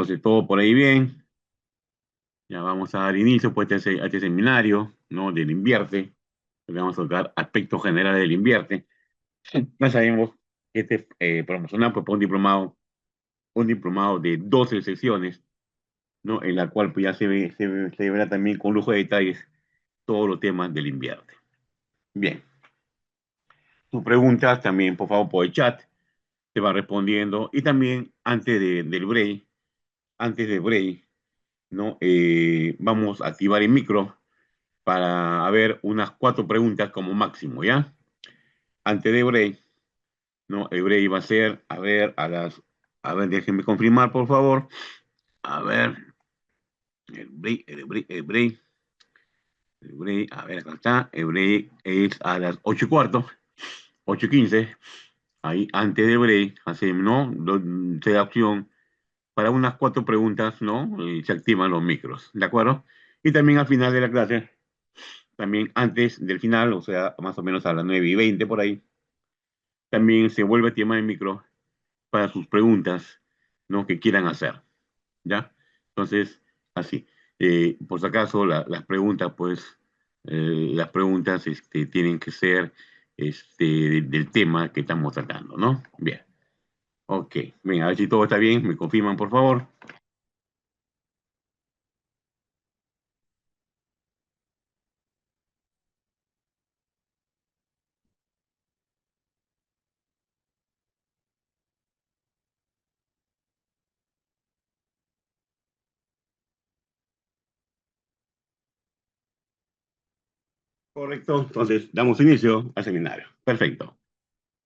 Entonces, todo por ahí bien. Ya vamos a dar inicio pues, a este seminario, ¿no? Del Invierte. Le vamos a tocar aspectos generales del Invierte. Ya sabemos que este promocional pues, para un diplomado de 12 sesiones, ¿no? En la cual pues, ya se verá también con lujo de detalles todos los temas del Invierte. Bien, tus preguntas también, por favor, por el chat, te va respondiendo. Y también del break, antes del break, ¿no? Vamos a activar el micro para ver unas 4 preguntas como máximo, ¿ya? Antes de break, ¿no? El break va a ser, a ver, déjenme confirmar, por favor. A ver, el break, a ver, acá está. El break es a las 8:15, 8:15. Ahí, antes del break, hacemos, ¿no? Se da opción para unas 4 preguntas, ¿no? Y se activan los micros, ¿de acuerdo? Y también al final de la clase, también antes del final, o sea, más o menos a las 9:20 por ahí, también se vuelve a activar el micro para sus preguntas, ¿no? Que quieran hacer, ¿ya? Entonces, así. Por si acaso, las preguntas tienen que ser del tema que estamos tratando, ¿no? Bien. Ok. Bien, a ver si todo está bien. Me confirman, por favor. Correcto. Entonces, damos inicio al seminario. Perfecto.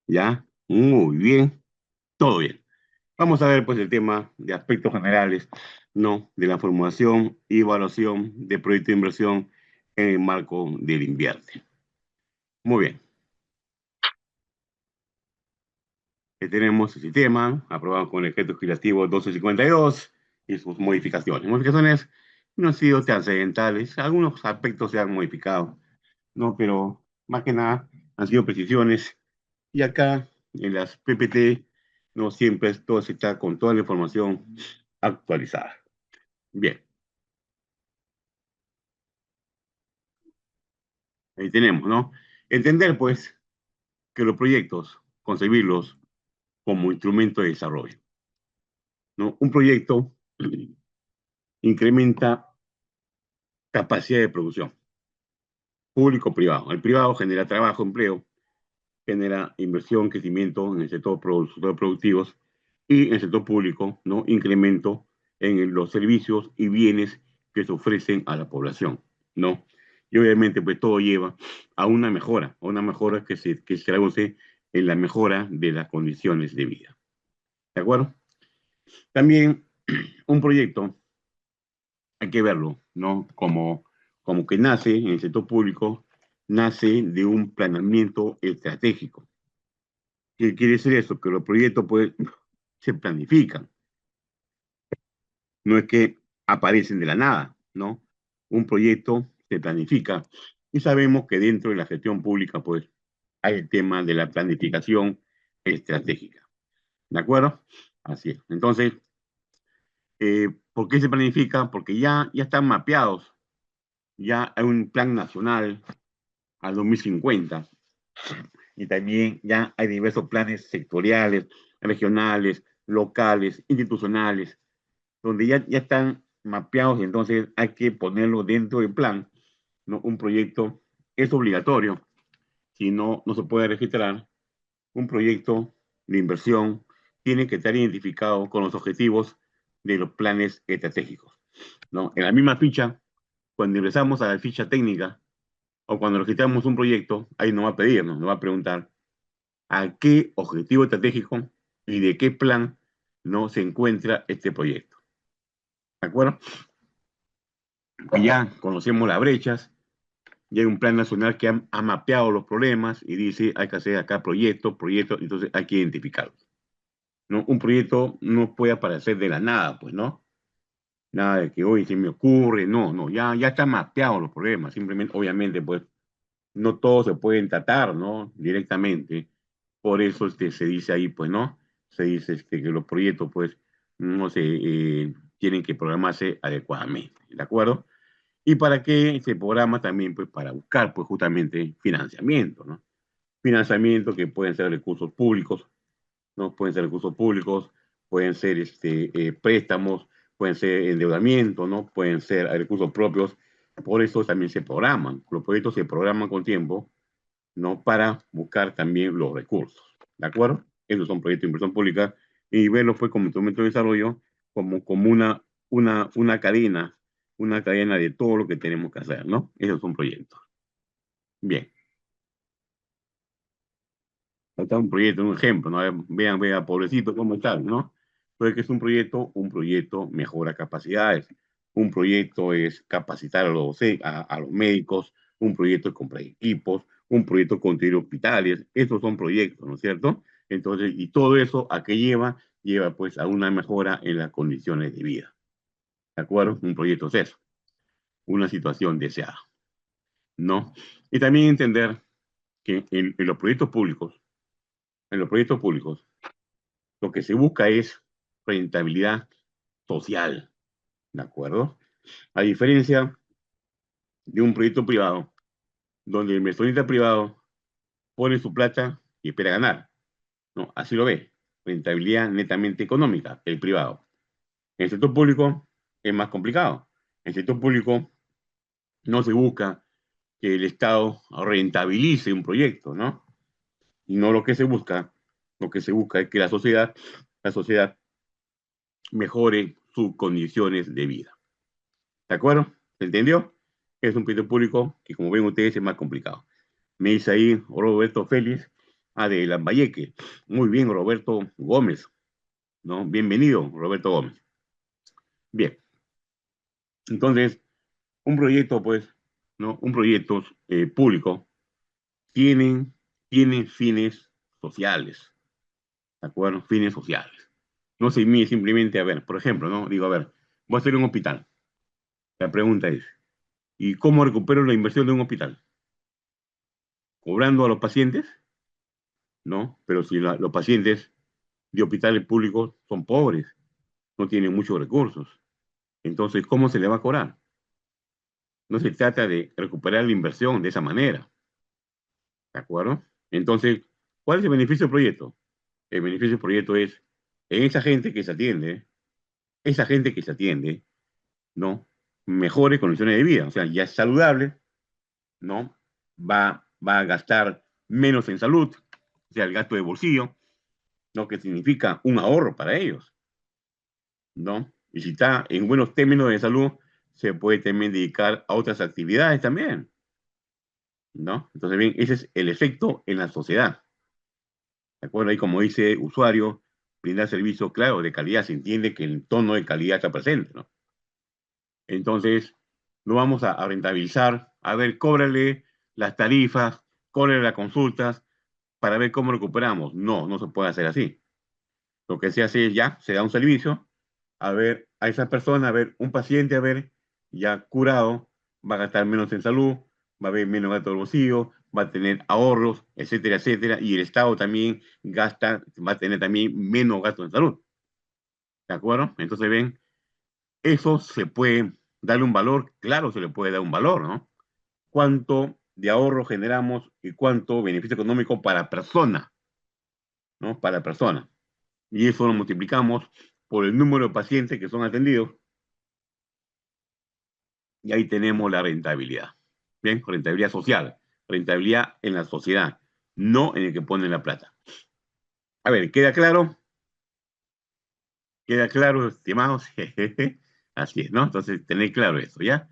¿Ya? Muy bien. Todo bien. Vamos a ver, pues, el tema de aspectos generales, ¿no? De la formulación y evaluación de proyecto de inversión en el marco del Invierte. Muy bien. Tenemos el sistema aprobado con el decreto legislativo 1252 y sus modificaciones. Modificaciones no han sido trascendentales, algunos aspectos se han modificado, ¿no? Pero más que nada han sido precisiones. Y acá en las PPT no siempre todo se está con toda la información actualizada. Bien, ahí tenemos, ¿no? Entender, pues, que los proyectos, concebirlos como instrumento de desarrollo, ¿no? Un proyecto incrementa capacidad de producción, público-privado. El privado genera trabajo, empleo, genera inversión, crecimiento en el sector productivos y en el sector público, ¿no? Incremento en los servicios y bienes que se ofrecen a la población, ¿no? Y obviamente, pues todo lleva a una mejora que se traduce en la mejora de las condiciones de vida. ¿De acuerdo? También un proyecto, hay que verlo, ¿no? Como que nace en el sector público, nace de un planeamiento estratégico. ¿Qué quiere decir eso? Que los proyectos pues, se planifican, no es que aparecen de la nada, ¿no? Un proyecto se planifica y sabemos que dentro de la gestión pública pues hay el tema de la planificación estratégica, ¿de acuerdo? Así es. Entonces, ¿por qué se planifica? Porque ya están mapeados, ya hay un plan nacional al 2050 y también ya hay diversos planes sectoriales, regionales, locales, institucionales, donde ya están mapeados y entonces hay que ponerlo dentro del plan, ¿no? Un proyecto es obligatorio, si no, no se puede registrar. Un proyecto de inversión tiene que estar identificado con los objetivos de los planes estratégicos, ¿no? En la misma ficha, cuando ingresamos a la ficha técnica o cuando registramos un proyecto, ahí nos va a pedir, nos va a preguntar a qué objetivo estratégico y de qué plan no se encuentra este proyecto. ¿De acuerdo? Y ya conocemos las brechas, ya hay un plan nacional que ha mapeado los problemas y dice hay que hacer acá proyectos, entonces hay que identificarlos, ¿no? Un proyecto no puede aparecer de la nada, pues, ¿no? Nada de que hoy se me ocurre, no, ya están mapeados los problemas, simplemente, obviamente, pues, no todos se pueden tratar, ¿no? Directamente, por eso se dice ahí, pues, ¿no? Se dice que los proyectos, pues, no sé, tienen que programarse adecuadamente, ¿de acuerdo? ¿Y para qué se programa también? Pues para buscar, pues justamente, financiamiento, ¿no? Financiamiento que pueden ser recursos públicos, ¿no? Pueden ser recursos públicos, pueden ser préstamos, pueden ser endeudamiento, ¿no? Pueden ser recursos propios. Por eso también se programan. Los proyectos se programan con tiempo, ¿no? Para buscar también los recursos, ¿de acuerdo? Esos son proyectos de inversión pública y verlos pues como instrumento de desarrollo, como una cadena de todo lo que tenemos que hacer, ¿no? Esos son proyectos. Bien, ahí está un proyecto, un ejemplo, ¿no? Vean, pobrecito, cómo está, ¿no? Entonces, ¿qué es un proyecto mejora capacidades, un proyecto es capacitar a los médicos, un proyecto es comprar equipos, un proyecto es construir hospitales, esos son proyectos, ¿no es cierto? Entonces, y todo eso, ¿a qué lleva? Lleva pues a una mejora en las condiciones de vida, ¿de acuerdo? Un proyecto es eso, una situación deseada, ¿no? Y también entender que en los proyectos públicos, lo que se busca es rentabilidad social, ¿de acuerdo? A diferencia de un proyecto privado, donde el inversionista privado pone su plata y espera ganar, ¿no? Así lo ve, rentabilidad netamente económica, el privado. En el sector público es más complicado. En el sector público no se busca que el Estado rentabilice un proyecto, ¿no? Y no lo que se busca es que la sociedad mejore sus condiciones de vida. ¿De acuerdo? ¿Se entendió? Es un proyecto público que, como ven ustedes, es más complicado. Me dice ahí Roberto Félix, de Lambayeque. Muy bien, Roberto Gómez, ¿no? Bienvenido, Roberto Gómez. Bien, entonces, un proyecto, pues, ¿no? Un proyecto público tiene, tiene fines sociales, ¿de acuerdo? Fines sociales. No se mide simplemente, a ver, por ejemplo, ¿no? Digo, a ver, voy a hacer un hospital. La pregunta es, ¿y cómo recupero la inversión de un hospital? ¿Cobrando a los pacientes? ¿No? Pero si los pacientes de hospitales públicos son pobres, no tienen muchos recursos, entonces, ¿cómo se le va a cobrar? No se trata de recuperar la inversión de esa manera, ¿de acuerdo? Entonces, ¿cuál es el beneficio del proyecto? El beneficio del proyecto es en esa gente que se atiende, ¿no? Mejores condiciones de vida, o sea, ya es saludable, ¿no? Va a gastar menos en salud, o sea, el gasto de bolsillo, ¿no? Que significa un ahorro para ellos, ¿no? Y si está en buenos términos de salud, se puede también dedicar a otras actividades también, ¿no? Entonces, bien, ese es el efecto en la sociedad, ¿de acuerdo? Ahí, como dice usuario, brindar servicio, claro, de calidad, se entiende que el tono de calidad está presente, ¿no? Entonces, no vamos a rentabilizar, a ver, cóbrale las tarifas, cóbrale las consultas, para ver cómo recuperamos. No, no se puede hacer así. Lo que se hace es ya, se da un servicio, a ver, a esa persona, a ver, un paciente, a ver, ya curado, va a gastar menos en salud, va a haber menos gasto del bolsillo, va a tener ahorros, etcétera, etcétera, y el Estado también va a tener también menos gasto en salud. ¿De acuerdo? Entonces, ven, eso se puede darle un valor, claro, se le puede dar un valor, ¿no? ¿Cuánto de ahorro generamos y cuánto beneficio económico para persona, ¿no? Para persona. Y eso lo multiplicamos por el número de pacientes que son atendidos y ahí tenemos la rentabilidad. Bien, rentabilidad social, rentabilidad en la sociedad, no en el que pone la plata. A ver, ¿queda claro? ¿Queda claro, estimados? Así es, ¿no? Entonces, tener claro eso, ¿ya?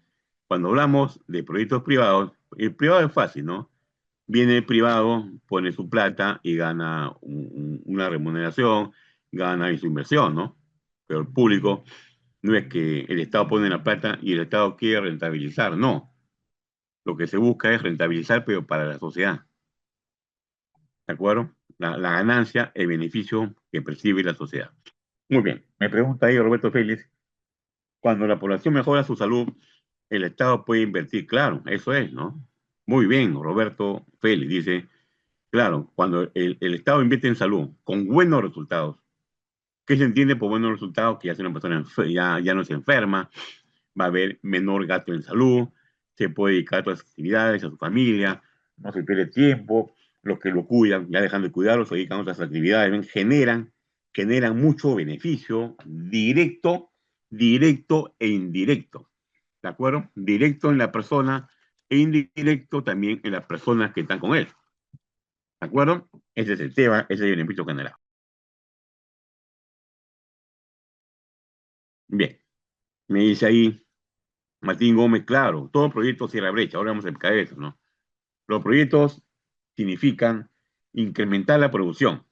Cuando hablamos de proyectos privados, el privado es fácil, ¿no? Viene el privado, pone su plata y gana una remuneración, gana en su inversión, ¿no? Pero el público no es que el Estado pone la plata y el Estado quiere rentabilizar, no. Lo que se busca es rentabilizar, pero para la sociedad, ¿de acuerdo? La ganancia, el beneficio que percibe la sociedad. Muy bien, me pregunta ahí Roberto Félix, cuando la población mejora su salud, el Estado puede invertir, claro, eso es, ¿no? Muy bien, Roberto Félix dice, claro, cuando el Estado invierte en salud con buenos resultados, ¿Qué se entiende por buenos resultados? Que ya, una persona ya no se enferma, va a haber menor gasto en salud, se puede dedicar a otras actividades, a su familia, no se pierde tiempo, los que lo cuidan, ya dejan de cuidarlo, se dedican a otras actividades, ¿ven? Generan mucho beneficio directo, directo e indirecto, ¿de acuerdo? Directo en la persona e indirecto también en las personas que están con él, ¿de acuerdo? Ese es el tema, ese es el beneficio general. Bien, me dice ahí Martín Gómez, claro, todo proyecto cierra brecha, ahora vamos a explicar eso, ¿no? Los proyectos significan incrementar la producción.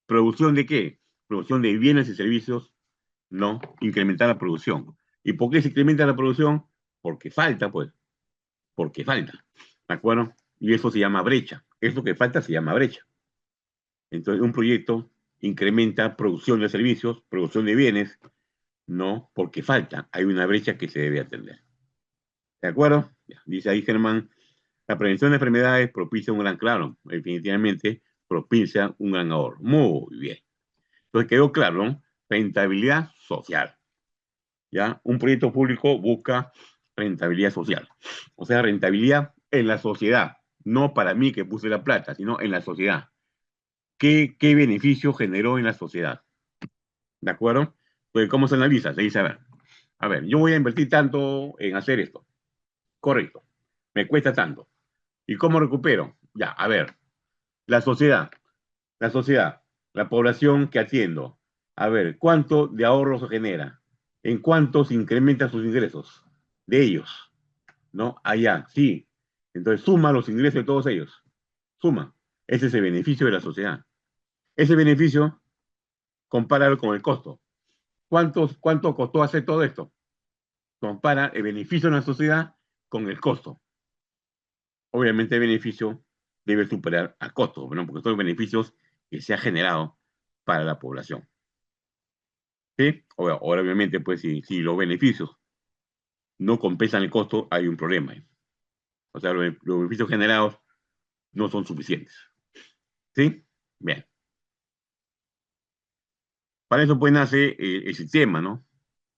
¿Producción de qué? Producción de bienes y servicios, no, incrementar la producción. ¿Y por qué se incrementa la producción? Porque falta, pues, porque falta, ¿de acuerdo? Y eso se llama brecha. Eso que falta se llama brecha. Entonces, un proyecto incrementa producción de servicios, producción de bienes, no, porque falta. Hay una brecha que se debe atender. ¿De acuerdo? Dice ahí Germán, la prevención de enfermedades propicia un gran, claro, definitivamente propicia un gran ahorro. Muy bien. Entonces quedó claro, ¿no? Rentabilidad social. ¿Ya? Un proyecto público busca rentabilidad social. O sea, rentabilidad en la sociedad. No para mí que puse la plata, sino en la sociedad. ¿Qué beneficio generó en la sociedad? ¿De acuerdo? Pues, ¿cómo se analiza? Se dice, a ver, yo voy a invertir tanto en hacer esto. Correcto. Me cuesta tanto. ¿Y cómo recupero? Ya, a ver, la sociedad, la sociedad, la población que atiendo. A ver, ¿cuánto de ahorro se genera? ¿En cuánto se incrementan sus ingresos? De ellos, ¿no? Allá, sí. Entonces suma los ingresos de todos ellos. Suma. Ese es el beneficio de la sociedad. Ese beneficio, compáralo con el costo. ¿Cuánto costó hacer todo esto? Compara el beneficio de la sociedad con el costo. Obviamente el beneficio debe superar al costo, ¿no? Porque son los beneficios que se ha generado para la población. ¿Sí? Ahora, obviamente, pues si los beneficios no compensan el costo, hay un problema. O sea, los beneficios generados no son suficientes. ¿Sí? Bien. Para eso, pues, nace el sistema, ¿no?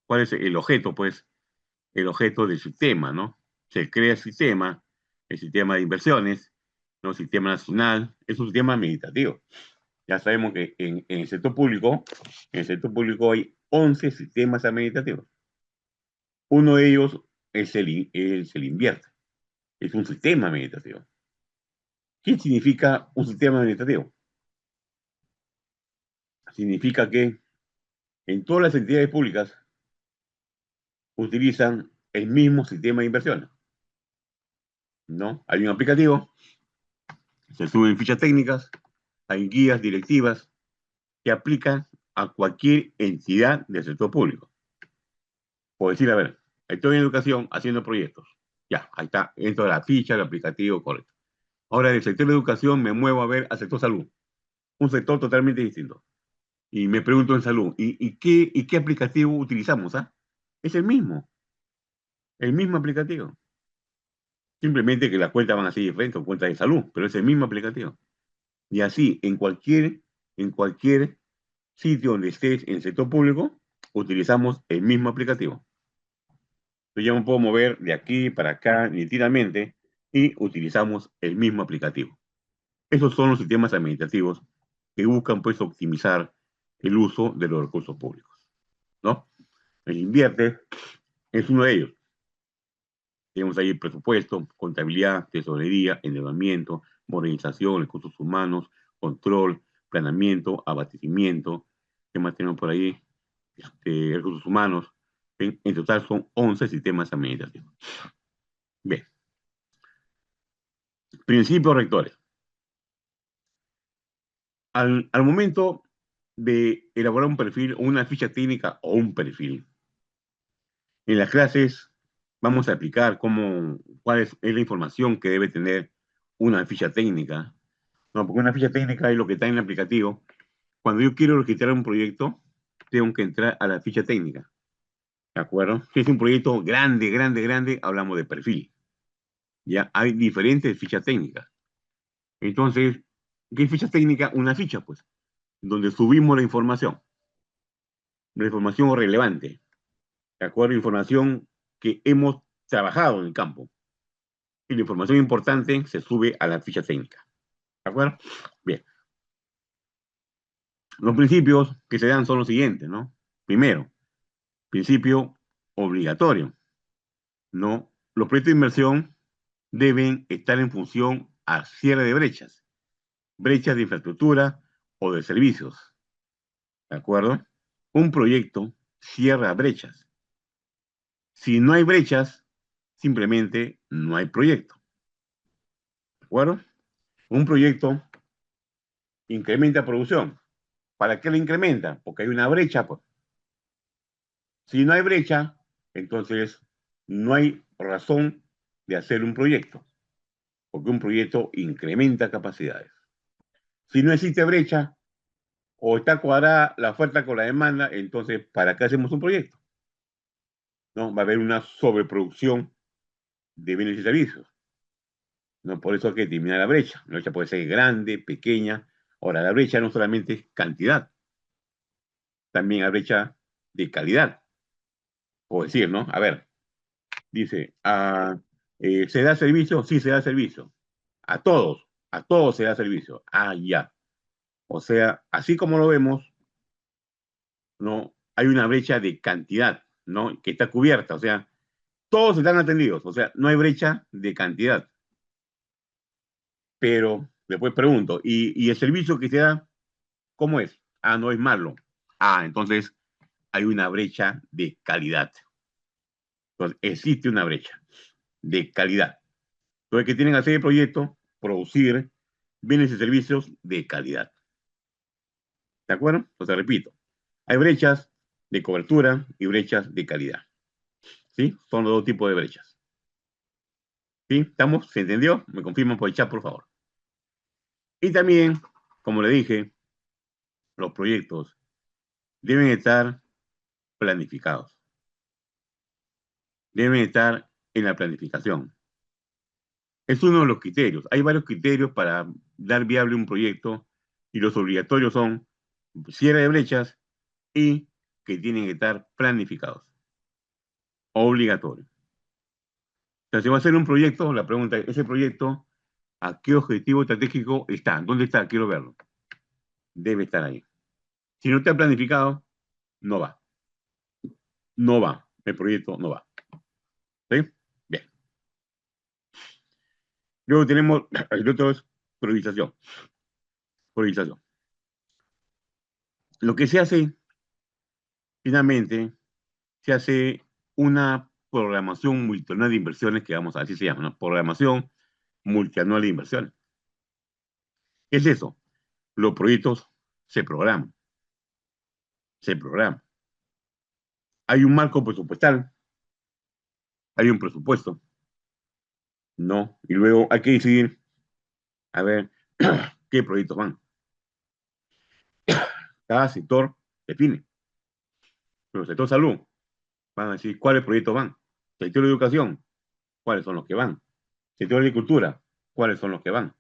¿Cuál es el objeto? Pues, el objeto del sistema, ¿no? Se crea el sistema de inversiones, ¿no? El sistema nacional, es un sistema administrativo. Ya sabemos que en el sector público hay 11 sistemas administrativos. Uno de ellos es el invierte. Es un sistema administrativo. ¿Qué significa un sistema administrativo? Significa que en todas las entidades públicas utilizan el mismo sistema de inversiones, ¿no? Hay un aplicativo, se suben fichas técnicas, hay guías directivas que aplican a cualquier entidad del sector público. Por decir, a ver, estoy en educación haciendo proyectos. Ya, ahí está, entro a la ficha, el aplicativo, correcto. Ahora, del sector de educación me muevo a ver al sector salud, un sector totalmente distinto. Y me pregunto en salud, ¿y qué aplicativo utilizamos? ¿Ah? Es el mismo aplicativo. Simplemente que las cuentas van a ser diferentes, son cuentas de salud, pero es el mismo aplicativo. Y así, en cualquier sitio donde estés en el sector público, utilizamos el mismo aplicativo. Yo ya me puedo mover de aquí para acá nítidamente y utilizamos el mismo aplicativo. Esos son los sistemas administrativos que buscan, pues, optimizar el uso de los recursos públicos, ¿no? El invierte es uno de ellos. Tenemos ahí presupuesto, contabilidad, tesorería, endeudamiento, modernización, recursos humanos, control, planeamiento, abastecimiento. ¿Qué más tenemos por ahí? Recursos humanos. En total son 11 sistemas administrativos. Bien, principios rectores. Al momento de elaborar un perfil o una ficha técnica o un perfil, en las clases vamos a aplicar cuál es la información que debe tener una ficha técnica. No, porque una ficha técnica es lo que está en el aplicativo. Cuando yo quiero registrar un proyecto, tengo que entrar a la ficha técnica. ¿De acuerdo? Si es un proyecto grande, grande, grande, hablamos de perfil. Ya hay diferentes fichas técnicas. Entonces, ¿qué ficha técnica? Una ficha, pues, donde subimos la información. la información relevante, ¿de acuerdo? Información que hemos trabajado en el campo. Y la información importante se sube a la ficha técnica, ¿de acuerdo? Bien. Los principios que se dan son los siguientes, ¿no? Primero, principio obligatorio, ¿no? Los proyectos de inversión deben estar en función al cierre de brechas de infraestructura o de servicios, ¿de acuerdo? Un proyecto cierra brechas. Si no hay brechas, simplemente no hay proyecto, ¿de acuerdo? Un proyecto incrementa producción. ¿Para qué la incrementa? Porque hay una brecha, pues. Si no hay brecha, entonces no hay razón de hacer un proyecto, porque un proyecto incrementa capacidades. Si no existe brecha o está cuadrada la oferta con la demanda, entonces ¿para qué hacemos un proyecto? ¿No? Va a haber una sobreproducción de bienes y servicios. ¿No? Por eso hay que eliminar la brecha. La brecha puede ser grande, pequeña. Ahora, la brecha no solamente es cantidad, también hay brecha de calidad. O decir, ¿no? A ver, dice, ¿se da servicio? Sí, se da servicio. A todos se da servicio. Ah, ya. O sea, así como lo vemos, ¿no? Hay una brecha de cantidad, ¿no? Que está cubierta. O sea, todos están atendidos. O sea, no hay brecha de cantidad. Pero después pregunto, ¿y el servicio que se da, cómo es? Ah, no es malo. Ah, entonces hay una brecha de calidad. Entonces, existe una brecha de calidad. Entonces, ¿qué tienen que hacer el proyecto? Producir bienes y servicios de calidad. ¿De acuerdo? Entonces, repito, hay brechas de cobertura y brechas de calidad. ¿Sí? Son los dos tipos de brechas. ¿Sí? ¿Estamos? ¿Se entendió? Me confirman por el chat, por favor. Y también, como le dije, los proyectos deben estar planificados. Deben estar en la planificación. Es uno de los criterios. Hay varios criterios para dar viable un proyecto y los obligatorios son cierre de brechas y que tienen que estar planificados. Obligatorio. Sea, si va a hacer un proyecto, la pregunta es, ¿ese proyecto a qué objetivo estratégico está? ¿Dónde está? Quiero verlo. Debe estar ahí. Si no está planificado, no va. No va. El proyecto no va. ¿Sí? Bien. Luego tenemos, el otro es priorización. Priorización. Lo que se hace, finalmente, se hace una programación multianual de inversiones, que vamos a así se llama, ¿no? Programación multianual de inversiones. ¿Qué es eso? Los proyectos se programan. Se programan. Hay un marco presupuestal, hay un presupuesto, ¿no? Y luego hay que decidir, a ver, qué proyectos van. Cada sector define. Pero el sector salud, van a decir cuáles proyectos van. Sector de educación, cuáles son los que van. Sector de agricultura, cuáles son los que van,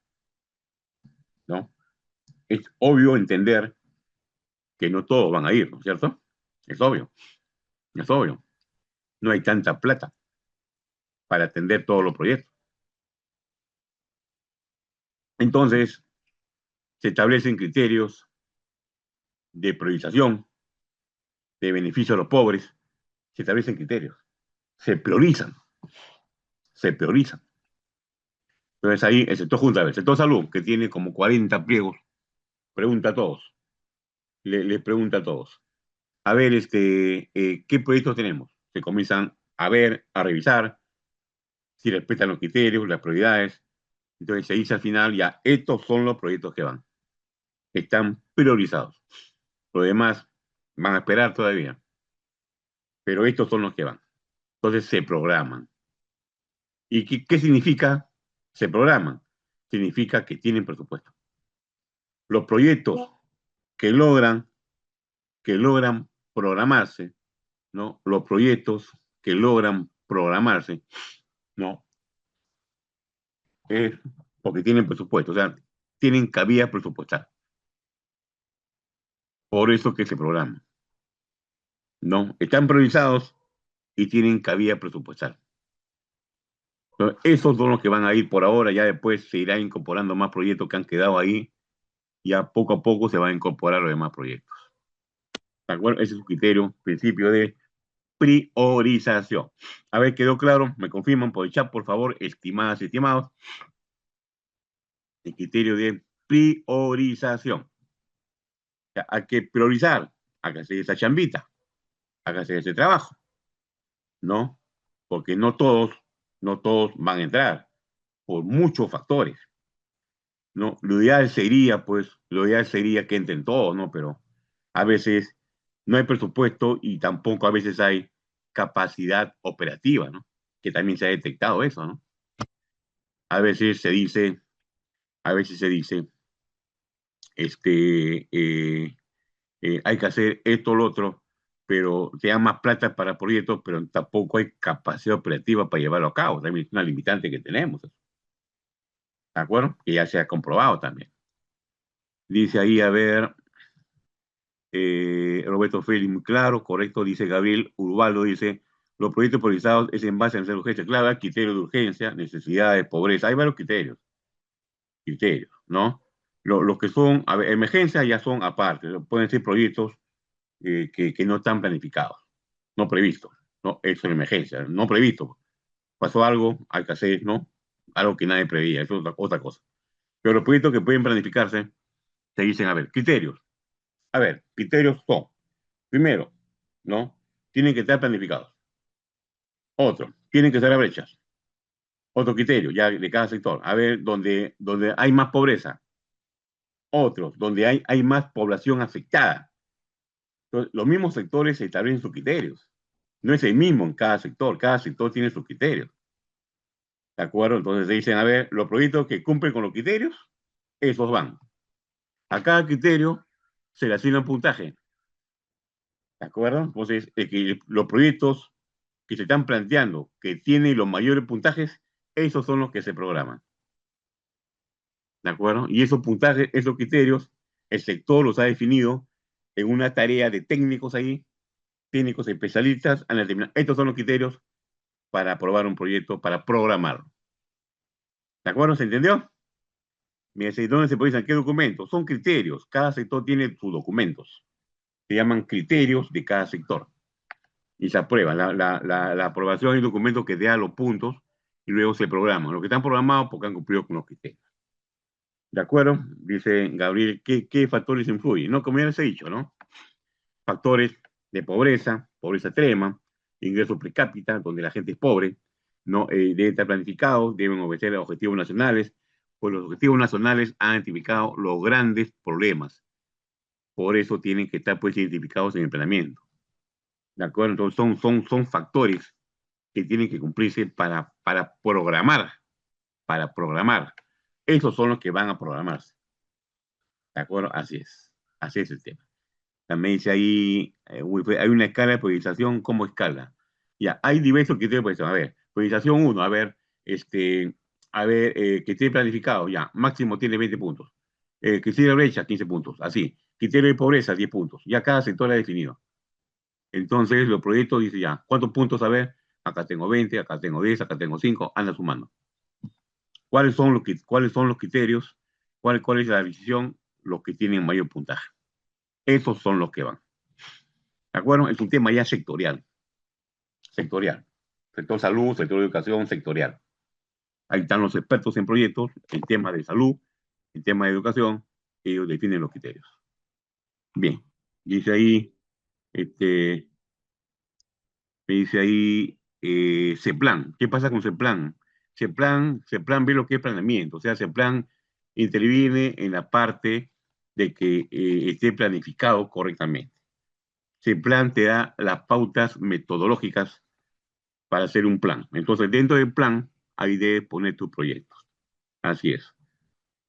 ¿no? Es obvio entender que no todos van a ir, ¿no es cierto? Es obvio, es obvio. No hay tanta plata para atender todos los proyectos. Entonces, se establecen criterios de priorización, de beneficio a los pobres, se establecen criterios, se priorizan, se priorizan. Entonces ahí el sector junta, el sector salud, que tiene como 40 pliegos, pregunta a todos, les pregunta a todos. A ver, ¿qué proyectos tenemos? Se comienzan a ver, a revisar, si respetan los criterios, las prioridades. Entonces se dice al final, ya, estos son los proyectos que van. Están priorizados. Los demás van a esperar todavía. Pero estos son los que van. Entonces se programan. ¿Y qué significa? Se programan. Significa que tienen presupuesto. Los proyectos que logran programarse, ¿no? Los proyectos que logran programarse, ¿no? Es porque tienen presupuesto, o sea, tienen cabida presupuestal. Por eso que se programan. ¿no? Están priorizados y tienen cabida presupuestal. Entonces, esos son los que van a ir por ahora, ya después se irá incorporando más proyectos que han quedado ahí, ya poco a poco se van a incorporar los demás proyectos. ¿De acuerdo? Ese es su criterio, principio de priorización. A ver, ¿quedó claro? Me confirman por el chat, por favor, estimadas y estimados. El criterio de priorización. O sea, hay que priorizar, hágase esa chambita, hágase ese trabajo, ¿no? Porque no todos van a entrar, por muchos factores, ¿no? Lo ideal sería que entren todos, ¿no? Pero a veces no hay presupuesto y tampoco a veces hay capacidad operativa, ¿no? Que también se ha detectado eso, ¿no? A veces se dice, a veces se dice, este, hay que hacer esto o lo otro, pero te dan más plata para proyectos, pero tampoco hay capacidad operativa para llevarlo a cabo. También es una limitante que tenemos, ¿de acuerdo? Que ya se ha comprobado también. Dice ahí, a ver, Roberto Félix, muy claro, correcto, dice Gabriel Urbaldo, dice, los proyectos priorizados es en base a necesidad de urgencia. Claro, hay criterios de urgencia, necesidades, pobreza, hay varios criterios, ¿no? Los que son, a ver, emergencia ya son aparte, pueden ser proyectos que no están planificados, no previstos, ¿no? Eso es una emergencia, no previsto. Pasó algo, hay que hacer, ¿no? Algo que nadie preveía, eso es otra cosa. Pero los proyectos que pueden planificarse, se dicen, a ver, criterios. A ver, criterios son, primero, ¿no? Tienen que estar planificados. Otro, tienen que ser brechas. Otro criterio, ya de cada sector. A ver, donde hay más pobreza. Otros, donde hay más población afectada. Entonces, los mismos sectores establecen sus criterios. No es el mismo en cada sector tiene sus criterios. ¿De acuerdo? Entonces se dicen, a ver, los proyectos que cumplen con los criterios, esos van. A cada criterio se le asigna un puntaje. ¿De acuerdo? Entonces, los proyectos que se están planteando, que tienen los mayores puntajes, esos son los que se programan. ¿De acuerdo? Y esos puntajes, esos criterios, el sector los ha definido en una tarea de técnicos ahí, técnicos especialistas, han determinado, estos son los criterios para aprobar un proyecto, para programarlo. ¿De acuerdo? ¿Se entendió? Mira, ¿dónde se precisan qué documentos? Son criterios. Cada sector tiene sus documentos. Se llaman criterios de cada sector. Y se aprueban. La aprobación es un documento que da los puntos y luego se programan. Los que están programados porque han cumplido con los criterios. ¿De acuerdo? Dice Gabriel, ¿qué factores influyen? No, como ya les he dicho, ¿no? Factores de pobreza, pobreza extrema, ingresos per cápita, donde la gente es pobre, ¿no? Deben estar planificados, deben obedecer a objetivos nacionales, pues los objetivos nacionales han identificado los grandes problemas. Por eso tienen que estar pues identificados en el planeamiento. ¿De acuerdo? Entonces son factores que tienen que cumplirse para programar, para programar. Esos son los que van a programarse. ¿De acuerdo? Así es el tema. También dice ahí, hay una escala de priorización, ¿cómo escala? Ya, hay diversos criterios de priorización. A ver, priorización 1, que esté planificado, ya, máximo tiene 20 puntos. Criterio de brecha, 15 puntos, así. Criterio de pobreza, 10 puntos. Ya cada sector ha definido. Entonces, los proyectos dicen ya, ¿cuántos puntos? A ver, acá tengo 20, acá tengo 10, acá tengo 5, anda sumando. ¿Cuáles son los criterios? ¿Cuál es la decisión? Los que tienen mayor puntaje. Esos son los que van. ¿De acuerdo? Es un tema ya sectorial. Sectorial. Sector salud, sector educación, sectorial. Ahí están los expertos en proyectos, en temas de salud, en temas de educación, ellos definen los criterios. Bien, dice ahí, este, me dice ahí, CEPLAN. ¿Qué pasa con CEPLAN? CEPLAN ve lo que es planeamiento, o sea, CEPLAN interviene en la parte de que esté planificado correctamente. CEPLAN te da las pautas metodológicas para hacer un plan. Entonces, dentro del plan, hay de poner tus proyectos. Así es.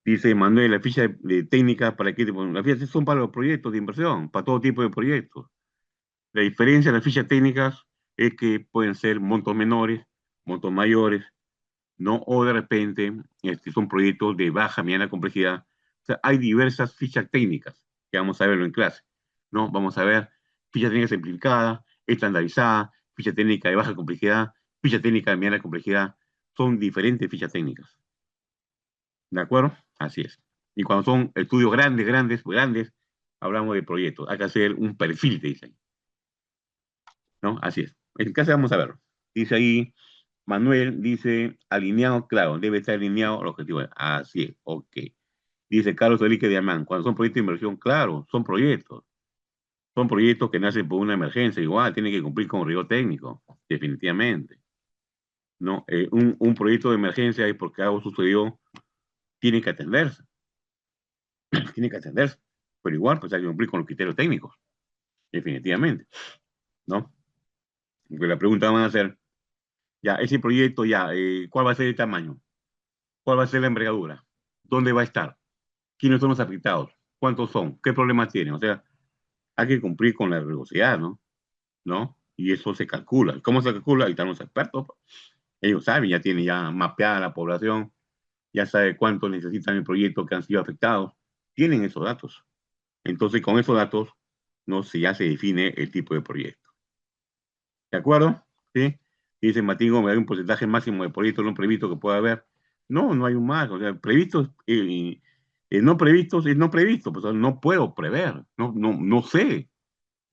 Dice Manuel, la ficha de técnica, ¿para qué te ponen? Las fichas son para los proyectos de inversión, para todo tipo de proyectos. La diferencia de las fichas técnicas es que pueden ser montos menores, montos mayores, ¿no? O de repente son proyectos de baja, mediana complejidad. O sea, hay diversas fichas técnicas, que vamos a verlo en clase, ¿no? Vamos a ver ficha técnica simplificada, estandarizada, ficha técnica de baja complejidad, ficha técnica de mediana complejidad. Son diferentes fichas técnicas. ¿De acuerdo? Así es. Y cuando son estudios grandes, hablamos de proyectos. Hay que hacer un perfil, te dicen. ¿No? Así es. En casa vamos a verlo. Dice ahí, Manuel dice, alineado, claro, debe estar alineado al objetivo. Así es, ok. Dice Carlos Enrique Diamán, cuando son proyectos de inversión, claro, son proyectos. Son proyectos que nacen por una emergencia, igual, tienen que cumplir con rigor técnico, definitivamente. ¿No? Un proyecto de emergencia es porque algo sucedió, tiene que atenderse, tiene que atenderse. Pero igual, pues hay que cumplir con los criterios técnicos, definitivamente. ¿No? Porque la pregunta van a ser, ya, ese proyecto, ya, ¿cuál va a ser el tamaño? ¿Cuál va a ser la envergadura? ¿Dónde va a estar? ¿Quiénes son los afectados? ¿Cuántos son? ¿Qué problemas tienen? O sea, hay que cumplir con la rigurosidad, ¿no? ¿No? Y eso se calcula. ¿Cómo se calcula? Ahí están los expertos. Ellos saben, ya tienen ya mapeada la población, ya sabe cuánto necesitan el proyecto que han sido afectados. Tienen esos datos. Entonces, con esos datos, no se ya se define el tipo de proyecto. ¿De acuerdo? ¿Sí? Dice Martín Gómez, hay un porcentaje máximo de proyectos no previstos que pueda haber. No, no hay un más. O sea, previstos, no previstos es no previsto. Pues no puedo prever. No sé.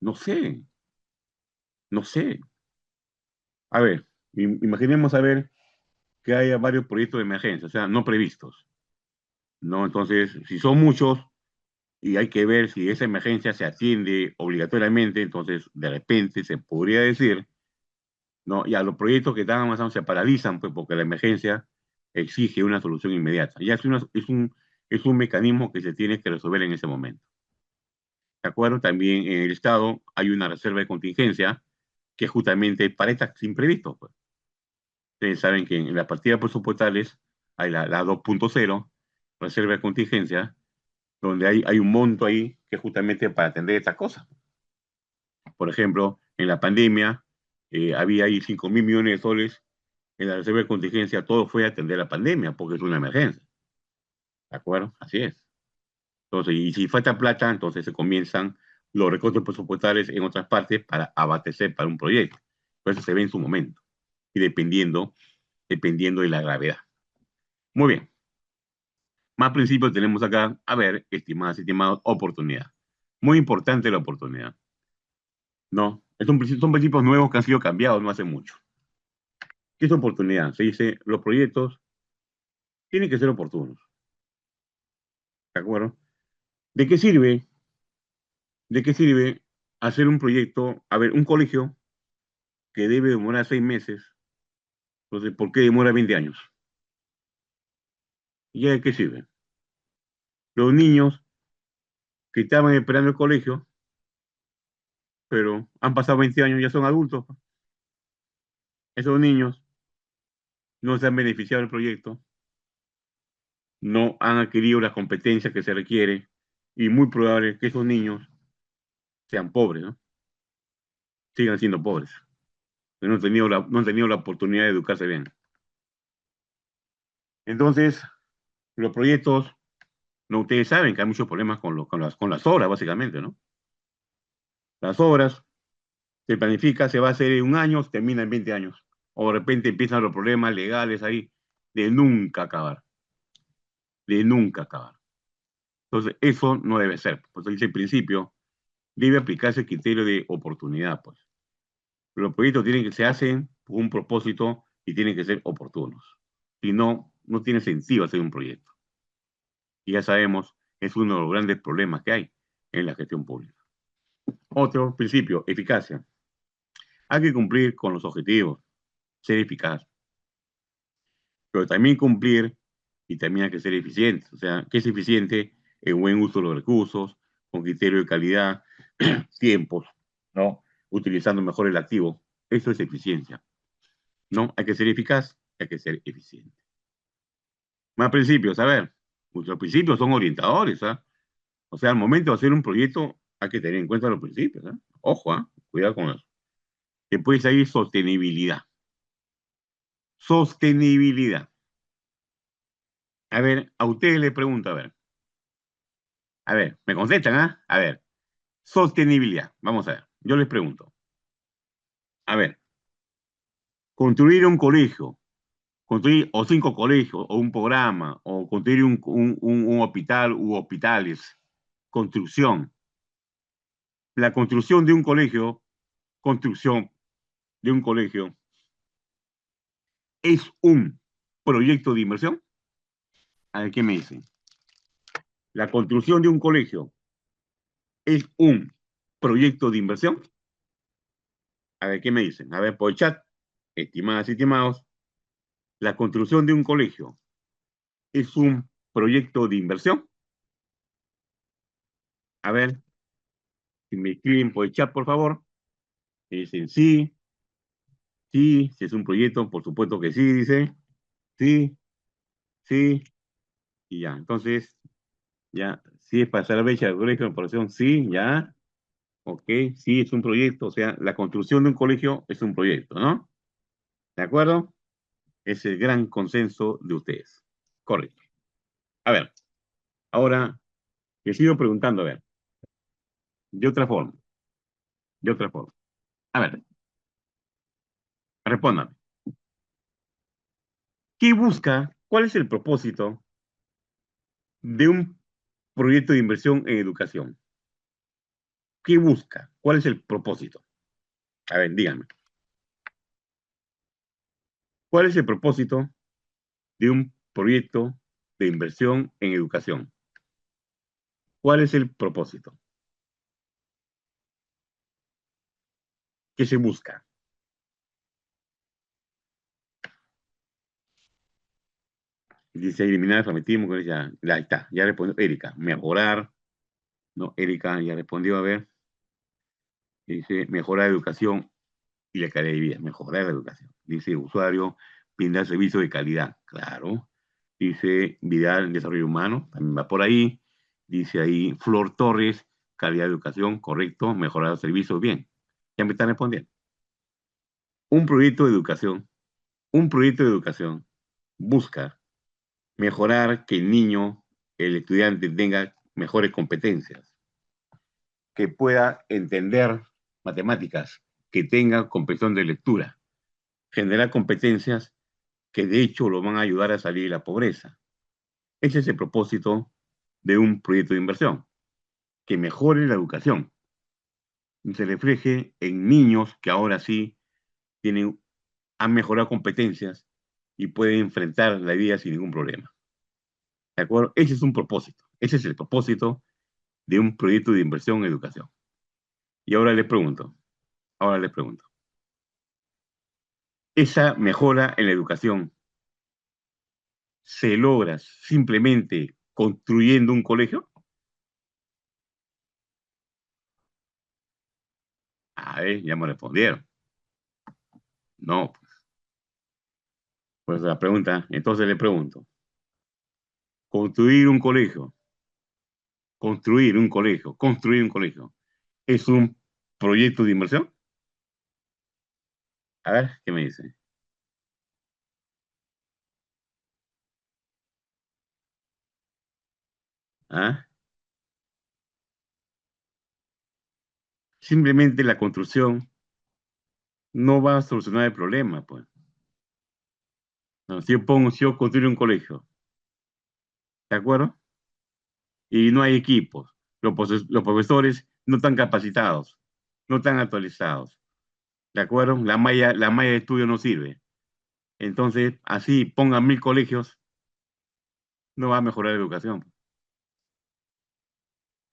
No sé. No sé. A ver, imaginemos a ver que haya varios proyectos de emergencia, o sea, no previstos. ¿No? Entonces, si son muchos y hay que ver si esa emergencia se atiende obligatoriamente, entonces de repente se podría decir, ¿no? Ya los proyectos que están avanzando se paralizan, pues porque la emergencia exige una solución inmediata. Ya es un mecanismo que se tiene que resolver en ese momento. ¿De acuerdo? También en el Estado hay una reserva de contingencia que justamente para estos imprevistos, pues. Ustedes saben que en las partidas presupuestales hay la 2.0, reserva de contingencia, donde hay un monto ahí que es justamente para atender estas cosas. Por ejemplo, en la pandemia había ahí 5.000 millones de soles en la reserva de contingencia, todo fue a atender la pandemia porque es una emergencia. ¿De acuerdo? Así es. Entonces, y si falta plata, entonces se comienzan los recortes presupuestales en otras partes para abastecer para un proyecto. Pero eso se ve en su momento y dependiendo de la gravedad. Muy bien. Más principios tenemos acá, a ver, estimadas y estimados, oportunidad. Muy importante la oportunidad. No, son principios nuevos que han sido cambiados no hace mucho. ¿Qué es oportunidad? Se dice, los proyectos tienen que ser oportunos. ¿De acuerdo? ¿De qué sirve? ¿De qué sirve hacer un proyecto? A ver, un colegio que debe demorar 6 meses, entonces, ¿por qué demora 20 años? ¿Y ya de qué sirve? Los niños que estaban esperando el colegio, pero han pasado 20 años, ya son adultos. Esos niños no se han beneficiado del proyecto, no han adquirido las competencias que se requiere y muy probable que esos niños sean pobres, ¿no? Sigan siendo pobres, que no han tenido la oportunidad de educarse bien. Entonces, los proyectos, no, ustedes saben que hay muchos problemas con las obras, básicamente, ¿no? Las obras se planifica, se va a hacer en un año, se termina en 20 años. O de repente empiezan los problemas legales ahí de nunca acabar, de nunca acabar. Entonces, eso no debe ser. Pues dice el principio, debe aplicarse el criterio de oportunidad, pues. Los proyectos se hacen con un propósito y tienen que ser oportunos. Si no, no tiene sentido hacer un proyecto. Y ya sabemos, es uno de los grandes problemas que hay en la gestión pública. Otro principio, eficacia. Hay que cumplir con los objetivos, ser eficaz, pero también cumplir y también hay que ser eficiente. O sea, ¿qué es eficiente? El buen uso de los recursos, con criterio de calidad, tiempos, ¿no? Utilizando mejor el activo. Eso es eficiencia, ¿no? Hay que ser eficaz, hay que ser eficiente. Más principios, a ver, los principios son orientadores, ¿ah? O sea, al momento de hacer un proyecto hay que tener en cuenta los principios, ¿ah? Ojo, ¿ah? Cuidado con eso. Después hay sostenibilidad. Sostenibilidad. A ver, a ustedes les pregunto, a ver, me contestan, ¿ah? A ver, sostenibilidad. Vamos a ver, yo les pregunto. A ver, construir un colegio, construir o 5 colegios, o un programa, o construir un hospital u hospitales, construcción. La construcción de un colegio, ¿es un proyecto de inversión? A ver, ¿qué me dicen? La construcción de un colegio, ¿es un proyecto de inversión? A ver, ¿qué me dicen? A ver, por el chat, estimadas y estimados, la construcción de un colegio, ¿es un proyecto de inversión? A ver, si me escriben por el chat, por favor. Dicen sí, sí, si es un proyecto, por supuesto que sí, dice. Sí, sí, y ya. Entonces, ya, si es pasar la brecha del colegio de población, sí, ya. Ok, sí, es un proyecto, o sea, la construcción de un colegio es un proyecto, ¿no? ¿De acuerdo? Es el gran consenso de ustedes. Correcto. A ver, ahora les sigo preguntando, a ver, de otra forma, de otra forma. A ver, respóndame. ¿Qué busca? ¿Cuál es el propósito de un proyecto de inversión en educación? ¿Qué busca? ¿Cuál es el propósito? A ver, díganme. ¿Cuál es el propósito de un proyecto de inversión en educación? ¿Cuál es el propósito? ¿Qué se busca? Dice eliminar el alfabetismo, que ya está, ya respondió Erika. Mejorar, no, Erika ya respondió, a ver, dice mejorar la educación y la calidad de vida, mejorar la educación. Dice usuario, brindar servicios de calidad, claro. Dice Vidal, desarrollo humano, también va por ahí. Dice ahí Flor Torres, calidad de educación, correcto, mejorar los servicios, bien. Ya me están respondiendo. Un proyecto de educación, un proyecto de educación busca mejorar que el niño, el estudiante tenga mejores competencias, que pueda entender matemáticas, que tenga comprensión de lectura, generar competencias que de hecho lo van a ayudar a salir de la pobreza. Ese es el propósito de un proyecto de inversión, que mejore la educación y se refleje en niños que ahora sí tienen, han mejorado competencias y pueden enfrentar la vida sin ningún problema. ¿De acuerdo? Ese es un propósito. Ese es el propósito de un proyecto de inversión en educación. Y ahora les pregunto, ¿esa mejora en la educación se logra simplemente construyendo un colegio? A ver, ya me respondieron. No, pues la pregunta, entonces le pregunto, construir un colegio, construir un colegio, ¿es un proyecto de inversión? A ver, ¿qué me dice? ¿Ah? Simplemente la construcción no va a solucionar el problema, pues. No, si yo construyo un colegio, ¿de acuerdo? Y no hay equipos, los profesores no están capacitados, no están actualizados, ¿de acuerdo? La malla de estudio no sirve. Entonces, así pongan 1000 colegios, no va a mejorar la educación,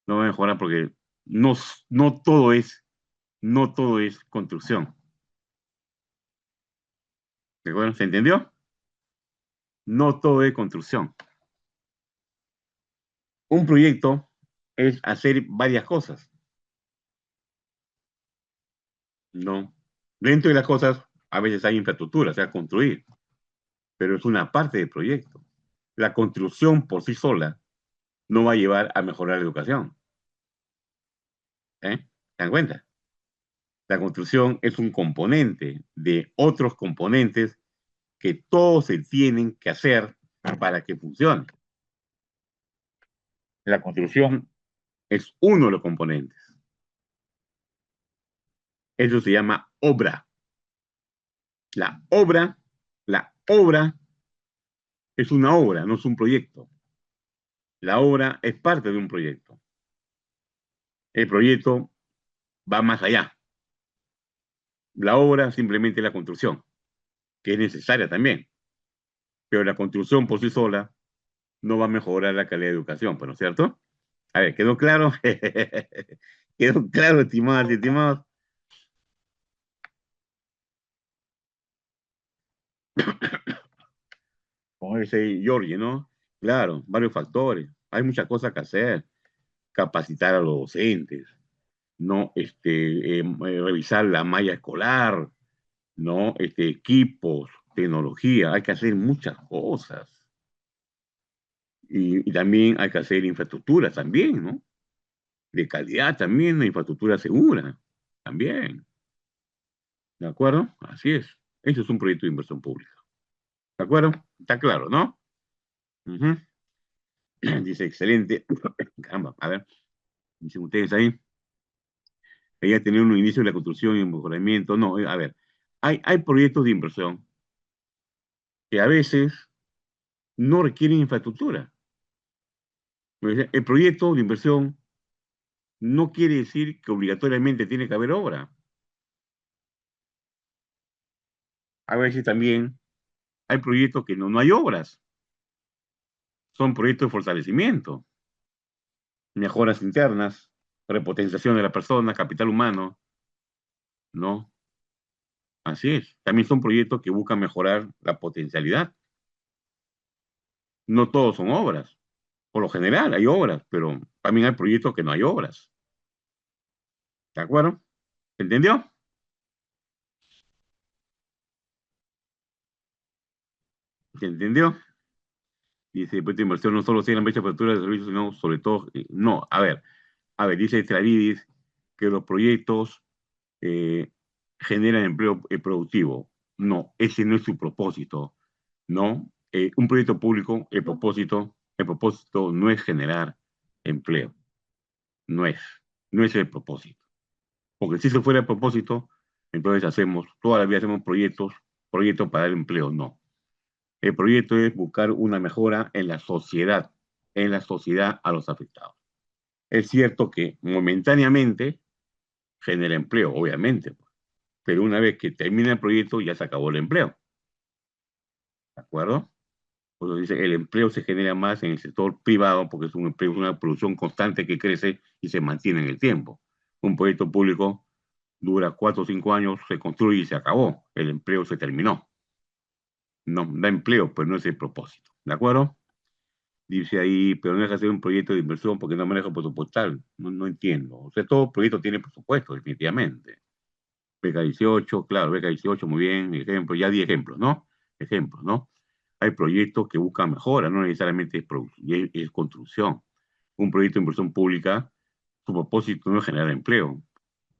no va a mejorar porque no, no todo es, no todo es construcción, ¿de acuerdo? ¿Se entendió? No todo es construcción. Un proyecto es hacer varias cosas, ¿no? Dentro de las cosas, a veces hay infraestructura, o sea, construir, pero es una parte del proyecto. La construcción por sí sola no va a llevar a mejorar la educación. ¿Eh? ¿Se dan cuenta? La construcción es un componente de otros componentes que todos se tienen que hacer para que funcione. La construcción es uno de los componentes. Eso se llama obra. La la obra es una obra, no es un proyecto. La obra es parte de un proyecto. El proyecto va más allá. La obra simplemente es la construcción, que es necesaria también, pero la construcción por sí sola no va a mejorar la calidad de educación, pues, ¿no es cierto? A ver, ¿quedó claro? ¿Quedó claro, estimados y estimados? Como dice Giorgi, ¿no? Claro, varios factores. Hay muchas cosas que hacer. Capacitar a los docentes, ¿no? Revisar la malla escolar, ¿no? Equipos, tecnología. Hay que hacer muchas cosas. Y también hay que hacer infraestructura también, ¿no? De calidad también, una infraestructura segura también. ¿De acuerdo? Así es. Eso es un proyecto de inversión pública. ¿De acuerdo? Está claro, ¿no? Ujú. Dice, excelente. Caramba, a ver, dicen ustedes ahí. Ella tener un inicio de la construcción y un mejoramiento. No, a ver, hay proyectos de inversión que a veces no requieren infraestructura. El proyecto de inversión no quiere decir que obligatoriamente tiene que haber obra. A veces también hay proyectos que no hay obras, son proyectos de fortalecimiento, mejoras internas, repotenciación de la persona, capital humano, ¿no? Así es. También son proyectos que buscan mejorar la potencialidad. No todos son obras. Por lo general hay obras, pero también hay proyectos que no hay obras. ¿De acuerdo? ¿Se entendió? ¿Se entendió? Dice, pues de inversión no solo sea en brecha de apertura de servicios, sino sobre todo, no, a ver, dice Travidis que los proyectos eh, generan empleo productivo. No, ese no es su propósito, ¿no? Un proyecto público, el propósito no es generar empleo, no es, no es el propósito. Porque si eso fuera el propósito, entonces toda la vida hacemos proyectos para dar empleo, no. El proyecto es buscar una mejora en la sociedad a los afectados. Es cierto que momentáneamente genera empleo, obviamente, pero una vez que termina el proyecto ya se acabó el empleo, ¿de acuerdo? Pues dice, el empleo se genera más en el sector privado porque es un empleo, es una producción constante que crece y se mantiene en el tiempo. Un proyecto público dura 4 o 5 años, se construye y se acabó, el empleo se terminó. No, da empleo, pero no es el propósito, ¿de acuerdo? Dice ahí, pero no deja de ser un proyecto de inversión porque no maneja presupuestal. No entiendo. O sea, todo proyecto tiene presupuesto, definitivamente. Beca 18, claro, Beca 18, muy bien, ejemplo, ya di ejemplos, ¿no? Ejemplos, ¿no? Hay proyectos que buscan mejora, no necesariamente es construcción. Un proyecto de inversión pública, su propósito no es generar empleo,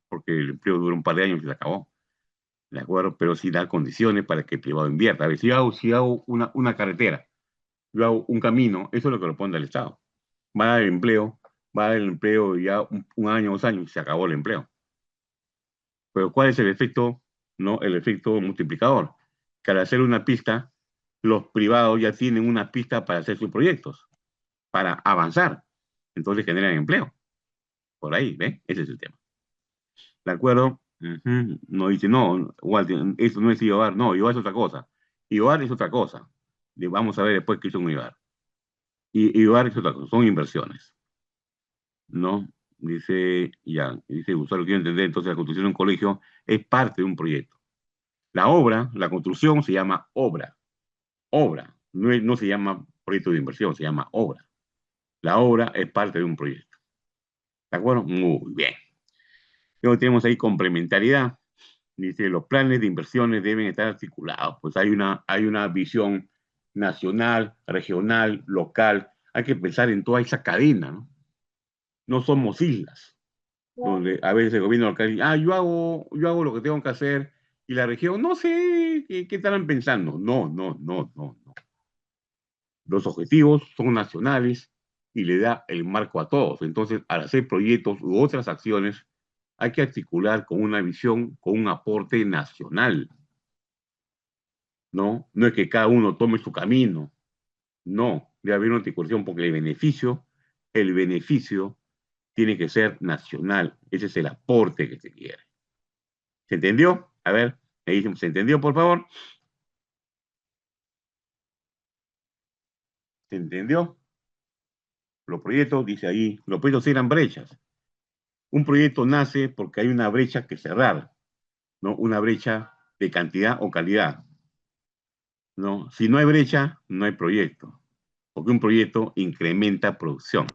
porque el empleo dura un par de años y se acabó, ¿de acuerdo? Pero sí da condiciones para que el privado invierta. A ver, si hago una carretera, yo hago un camino, eso es lo que lo pone el Estado. Va a dar el empleo ya un año, 2 años y se acabó el empleo. Pero ¿cuál es el efecto? ¿No? El efecto multiplicador. Que al hacer una pista, los privados ya tienen una pista para hacer sus proyectos, para avanzar. Entonces generan empleo. Por ahí, ¿ve? Ese es el tema. ¿De acuerdo? Ujú. No dice, no, Walter, eso no es IOAR. No, IOAR es otra cosa. IOAR es otra cosa. Vamos a ver después qué es un IOAR. Y IOAR es otra cosa, son inversiones. ¿No? Dice, Gustavo, quiero entender, entonces la construcción de un colegio es parte de un proyecto. La obra, la construcción se llama obra, no se llama proyecto de inversión, se llama obra. La obra es parte de un proyecto. ¿De acuerdo? Muy bien. Luego tenemos ahí complementariedad. Dice, los planes de inversiones deben estar articulados. Pues hay una visión nacional, regional, local. Hay que pensar en toda esa cadena, ¿no? No somos islas, donde a veces el gobierno local dice, yo hago lo que tengo que hacer, y la región, no sé, ¿qué estarán pensando? No, no, no, no, no. Los objetivos son nacionales y le da el marco a todos. Entonces, al hacer proyectos u otras acciones, hay que articular con una visión, con un aporte nacional. ¿no? No es que cada uno tome su camino, no, debe haber una articulación porque el beneficio tiene que ser nacional, ese es el aporte que se quiere. ¿Se entendió? A ver, me dicen, ¿se entendió, por favor? ¿Se entendió? Los proyectos, dice ahí, los proyectos eran brechas. Un proyecto nace porque hay una brecha que cerrar, ¿no? Una brecha de cantidad o calidad, ¿no? Si no hay brecha, no hay proyecto, porque un proyecto incrementa producción,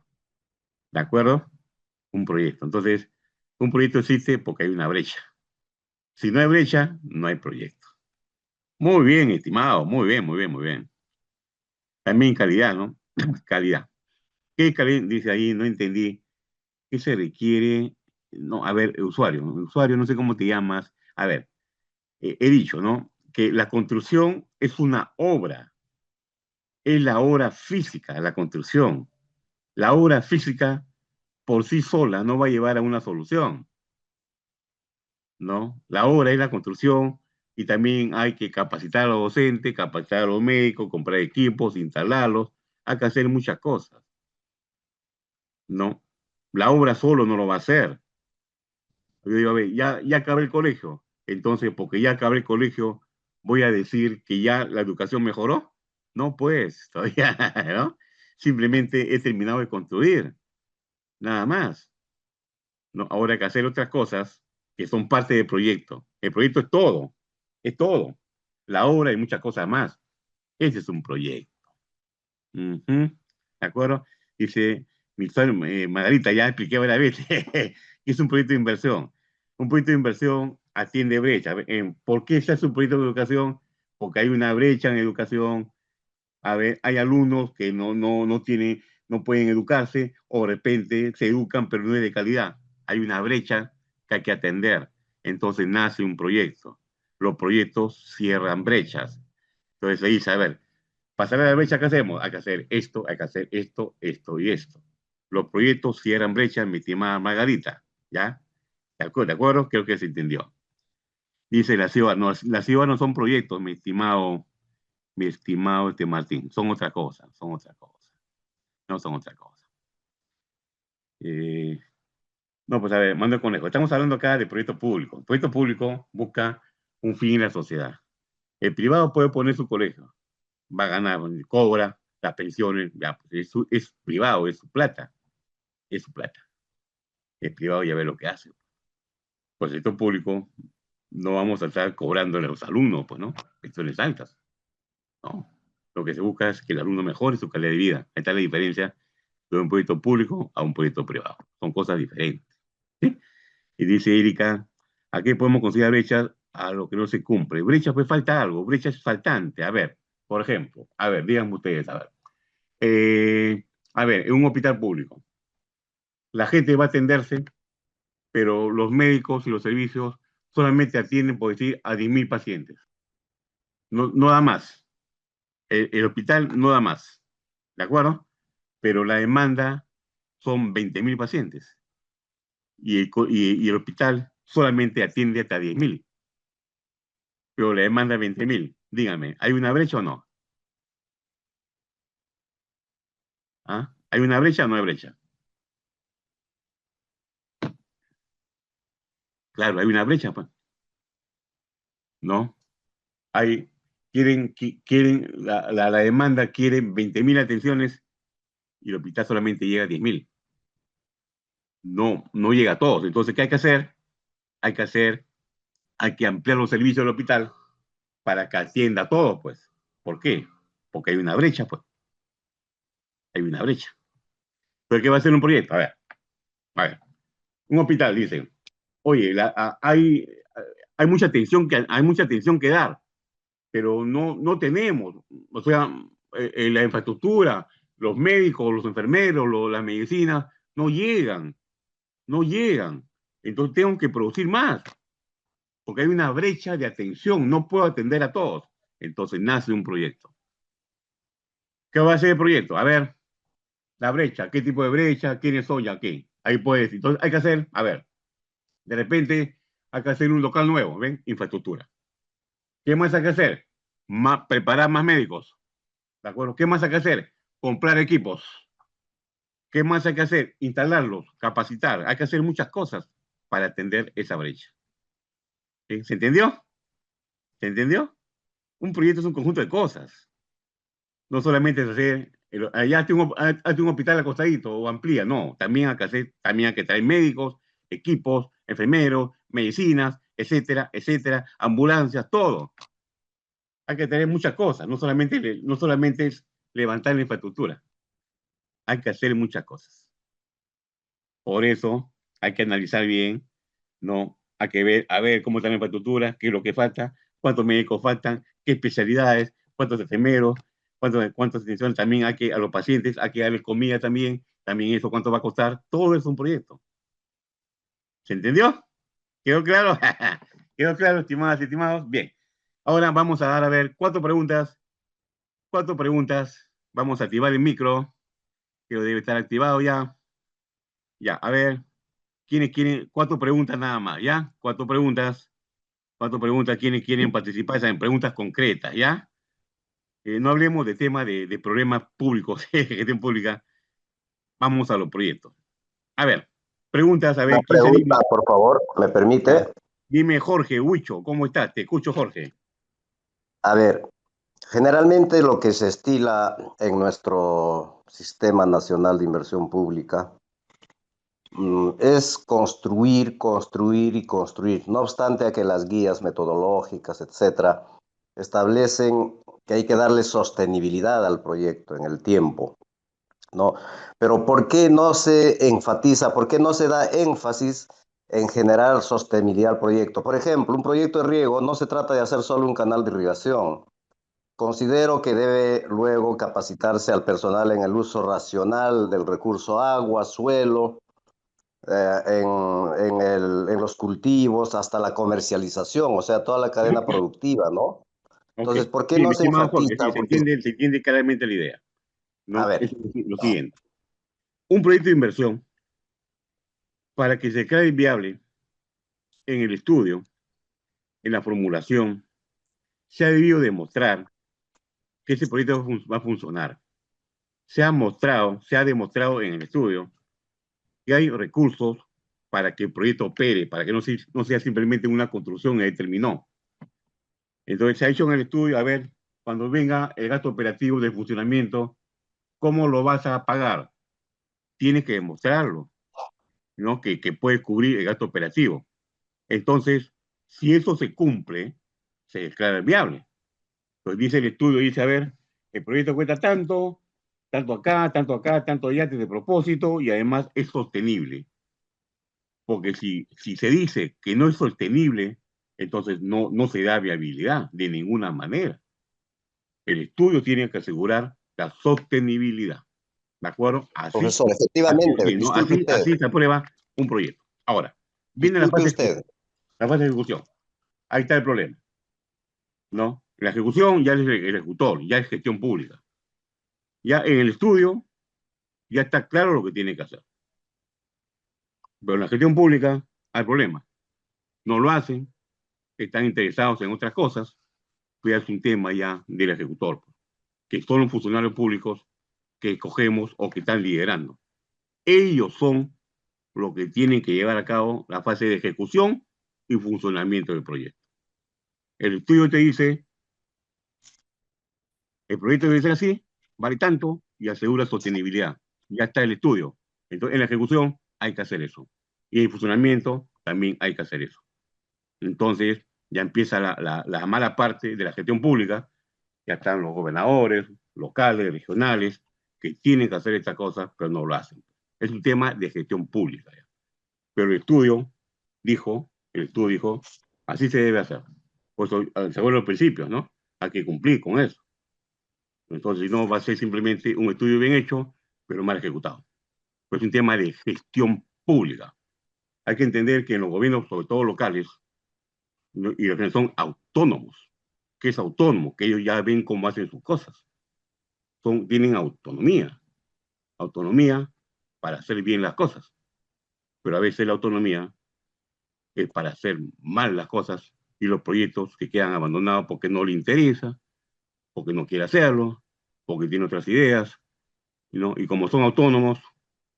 ¿de acuerdo? Un proyecto. Entonces, un proyecto existe porque hay una brecha. Si no hay brecha, no hay proyecto. Muy bien, estimado, muy bien, muy bien, muy bien. También calidad, ¿no? Calidad. ¿Qué calidad? Dice ahí, no entendí. ¿Qué se requiere? No, a ver, usuario, no sé cómo te llamas. A ver, he dicho, ¿no? Que la construcción es una obra, es la obra física, la construcción. La obra física por sí sola no va a llevar a una solución, ¿no? La obra es la construcción y también hay que capacitar a los docentes, capacitar a los médicos, comprar equipos, instalarlos, hay que hacer muchas cosas, ¿no? La obra solo no lo va a hacer. Yo digo, a ver, ya acabé el colegio, entonces, porque ya acabé el colegio, voy a decir que ya la educación mejoró. No, pues, todavía, ¿no? Simplemente he terminado de construir, nada más. ¿No? Ahora hay que hacer otras cosas que son parte del proyecto. El proyecto es todo, es todo. La obra y muchas cosas más. Ese es un proyecto. Ujú. ¿De acuerdo? Dice Margarita, ya expliqué varias veces, que es un proyecto de inversión. Un proyecto de inversión atiende brecha. ¿Por qué se hace un proyecto de educación? Porque hay una brecha en educación. A ver, hay alumnos que no tienen, no pueden educarse o de repente se educan pero no es de calidad. Hay una brecha que hay que atender. Entonces nace un proyecto. Los proyectos cierran brechas. Entonces ahí dice, a ver, pasar a la brecha, ¿qué hacemos? Hay que hacer esto, hay que hacer esto, esto y esto. Los proyectos cierran brechas, mi estimada Margarita. ¿Ya? De acuerdo? Creo que se entendió. Dice la CIVA, no, las CIVA no son proyectos, mi estimado Martín, son otra cosa, son otra cosa, no son otra cosa. Eh, no, pues a ver, mando el conejo. Estamos hablando acá de proyecto público. El proyecto público busca un fin en la sociedad. El privado puede poner su colegio, va a ganar, cobra las pensiones, ya, pues es privado, es su plata, es su plata. El privado ya ve lo que hace. Pues el proyecto público no vamos a estar cobrando a los alumnos, pues, ¿no? Pensiones altas, ¿no? Lo que se busca es que el alumno mejore su calidad de vida. Ahí está la diferencia de un proyecto público a un proyecto privado. Son cosas diferentes. ¿Sí? Y dice Erika, ¿a qué podemos considerar brechas? A lo que no se cumple. Brecha, pues falta algo, brecha es faltante. A ver, por ejemplo, a ver, díganme ustedes, a ver. A ver, en un hospital público, la gente va a atenderse, pero los médicos y los servicios solamente atienden, por decir, a 10.000 pacientes. No, no da más. El hospital no da más. ¿De acuerdo? Pero la demanda son 20.000 pacientes. Y el hospital solamente atiende hasta 10.000, pero le demanda 20.000. Dígame, ¿hay una brecha o no? ¿Ah? ¿Hay una brecha o no hay brecha? Claro, hay una brecha, pues. ¿No? Hay, la demanda quiere 20.000 atenciones y el hospital solamente llega a 10.000. No, no llega a todos. Entonces, ¿qué hay que hacer? Hay que hacer, hay que ampliar los servicios del hospital para que atienda a todos, pues. ¿Por qué? Porque hay una brecha, pues. Hay una brecha. ¿Pero qué va a ser un proyecto? A ver. Un hospital, dice, oye, hay mucha atención que dar, pero no tenemos, o sea, la infraestructura, los médicos, los enfermeros, las medicinas, no llegan, no llegan. Entonces tengo que producir más, porque hay una brecha de atención, no puedo atender a todos. Entonces nace un proyecto. ¿Qué va a ser el proyecto? A ver, la brecha, ¿qué tipo de brecha? ¿Quiénes son ya qué? Ahí puedes, entonces hay que hacer, a ver, de repente hay que hacer un local nuevo, ¿ven? Infraestructura. ¿Qué más hay que hacer? preparar más médicos, ¿de acuerdo? ¿Qué más hay que hacer? Comprar equipos. ¿Qué más hay que hacer? Instalarlos, capacitar. Hay que hacer muchas cosas para atender esa brecha. ¿Sí? ¿Se entendió? ¿Se entendió? Un proyecto es un conjunto de cosas. No solamente es hacer, allá hazte un hospital acostadito o amplía, no. También hay que hacer, también hay que traer médicos, equipos, enfermeros, medicinas, etcétera, etcétera, ambulancias, todo. Hay que tener muchas cosas, no solamente es levantar la infraestructura, hay que hacer muchas cosas. Por eso hay que analizar bien, ¿no? Hay que ver, a ver cómo está la infraestructura, qué es lo que falta, cuántos médicos faltan, qué especialidades, cuántos enfermeros, cuántas atenciones también hay que, a los pacientes, hay que darles comida también eso cuánto va a costar, todo es un proyecto. ¿Se entendió? ¿Quedó claro? ¿Quedó claro, estimadas y estimados? Bien. Ahora vamos a dar, a ver, cuatro preguntas. Cuatro preguntas. Vamos a activar el micro, que debe estar activado ya. Ya, a ver, ¿quiénes quieren? Cuatro preguntas nada más, ¿ya? Cuatro preguntas. Cuatro preguntas, ¿quiénes quieren participar? En preguntas concretas, ¿ya? No hablemos de temas de problemas públicos, de gestión pública. Vamos a los proyectos. A ver, preguntas, a Una ver, ¿quién se pregunta, anima? por favor, ¿me Ya. permite? Dime, Jorge Huicho, ¿cómo estás? Te escucho, Jorge. A ver, generalmente lo que se estila en nuestro Sistema Nacional de Inversión Pública es construir, construir y construir. No obstante a que las guías metodológicas, etcétera, establecen que hay que darle sostenibilidad al proyecto en el tiempo, ¿no? Pero ¿por qué no se enfatiza, por qué no se da énfasis en generar sostenibilidad al proyecto? Por ejemplo, un proyecto de riego no se trata de hacer solo un canal de irrigación. Considero que debe luego capacitarse al personal en el uso racional del recurso agua, suelo, en los cultivos, hasta la comercialización, o sea, toda la cadena productiva, ¿no? Ok. Entonces, ¿por qué Sí, mi no se estimado Jorge, enfatiza? sí, Porque, se entiende claramente la idea, a ¿no? Es ver, lo siguiente. Un proyecto de inversión, para que se cree viable en el estudio, en la formulación, se ha debido demostrar que ese proyecto va a funcionar. Se ha demostrado en el estudio que hay recursos para que el proyecto opere, para que no sea simplemente una construcción y ahí terminó. Entonces se ha hecho en el estudio, a ver, cuando venga el gasto operativo de funcionamiento, ¿cómo lo vas a pagar? Tienes que demostrarlo, ¿no? Que puede cubrir el gasto operativo. Entonces, si eso se cumple, se declara viable. Entonces dice el estudio, dice, a ver, el proyecto cuesta tanto, tanto acá, tanto allá, de propósito, y además es sostenible. Porque si se dice que no es sostenible, entonces no se da viabilidad de ninguna manera. El estudio tiene que asegurar la sostenibilidad. ¿De acuerdo? profesor, Así, efectivamente, sí, ¿no? Así se aprueba un proyecto. Ahora, viene disculpe usted. la fase de ejecución. Ahí está el problema, ¿no? La ejecución ya es el ejecutor, ya es gestión pública. Ya en el estudio ya está claro lo que tiene que hacer. Pero en la gestión pública hay problema. No lo hacen, están interesados en otras cosas, pues ya es un tema ya del ejecutor, que son los funcionarios públicos que escogemos o que están liderando. Ellos son los que tienen que llevar a cabo la fase de ejecución y funcionamiento del proyecto. El estudio te dice, el proyecto debe ser así, vale tanto y asegura sostenibilidad. Ya está el estudio. Entonces, en la ejecución hay que hacer eso. Y en el funcionamiento también hay que hacer eso. Entonces, ya empieza la mala parte de la gestión pública. Ya están los gobernadores, locales, regionales, que tienen que hacer estas cosas, pero no lo hacen. Es un tema de gestión pública. ¿Ya? Pero el estudio dijo, así se debe hacer. Pues según los principios, ¿no? Hay que cumplir con eso. Entonces, no va a ser simplemente un estudio bien hecho, pero mal ejecutado. Pues es un tema de gestión pública. Hay que entender que en los gobiernos, sobre todo locales, ¿no? Y los que son autónomos, que es autónomo, que ellos ya ven cómo hacen sus cosas. Tienen autonomía para hacer bien las cosas. Pero a veces la autonomía es para hacer mal las cosas y los proyectos que quedan abandonados porque no le interesa, porque no quiere hacerlo, porque tiene otras ideas, ¿no? Y como son autónomos,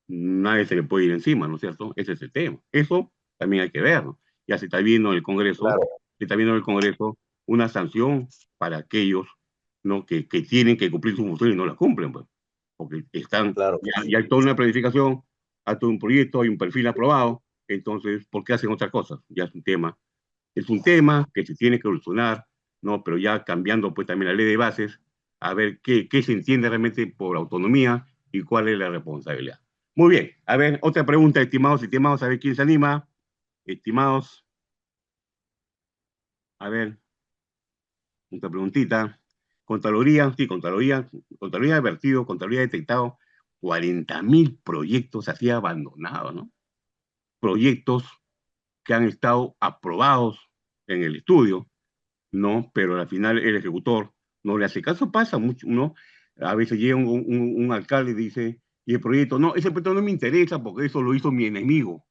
nadie se le puede ir encima, ¿no es cierto? Ese es el tema. Eso también hay que verlo. Ya se está viendo en el Congreso, Claro, se está viendo en el Congreso una sanción para aquellos, ¿no? que tienen que cumplir su función y no la cumplen, pues. Porque claro que ya sí. hay toda una planificación, hay todo un proyecto, hay un perfil aprobado, entonces, ¿por qué hacen otras cosas? Ya es un tema que se tiene que solucionar, ¿no? Pero ya cambiando pues también la ley de bases, a ver qué se entiende realmente por autonomía y cuál es la responsabilidad. Muy bien, a ver, otra pregunta, estimados, a ver quién se anima. Estimados, a ver, otra preguntita. Contraloría, sí, Contraloría ha advertido, Contraloría ha detectado 40.000 proyectos así abandonados, ¿no? Proyectos que han estado aprobados en el estudio, ¿no? Pero al final el ejecutor no le hace caso, pasa mucho, ¿no? A veces llega un alcalde y dice, y el proyecto, no, ese proyecto no me interesa porque eso lo hizo mi enemigo,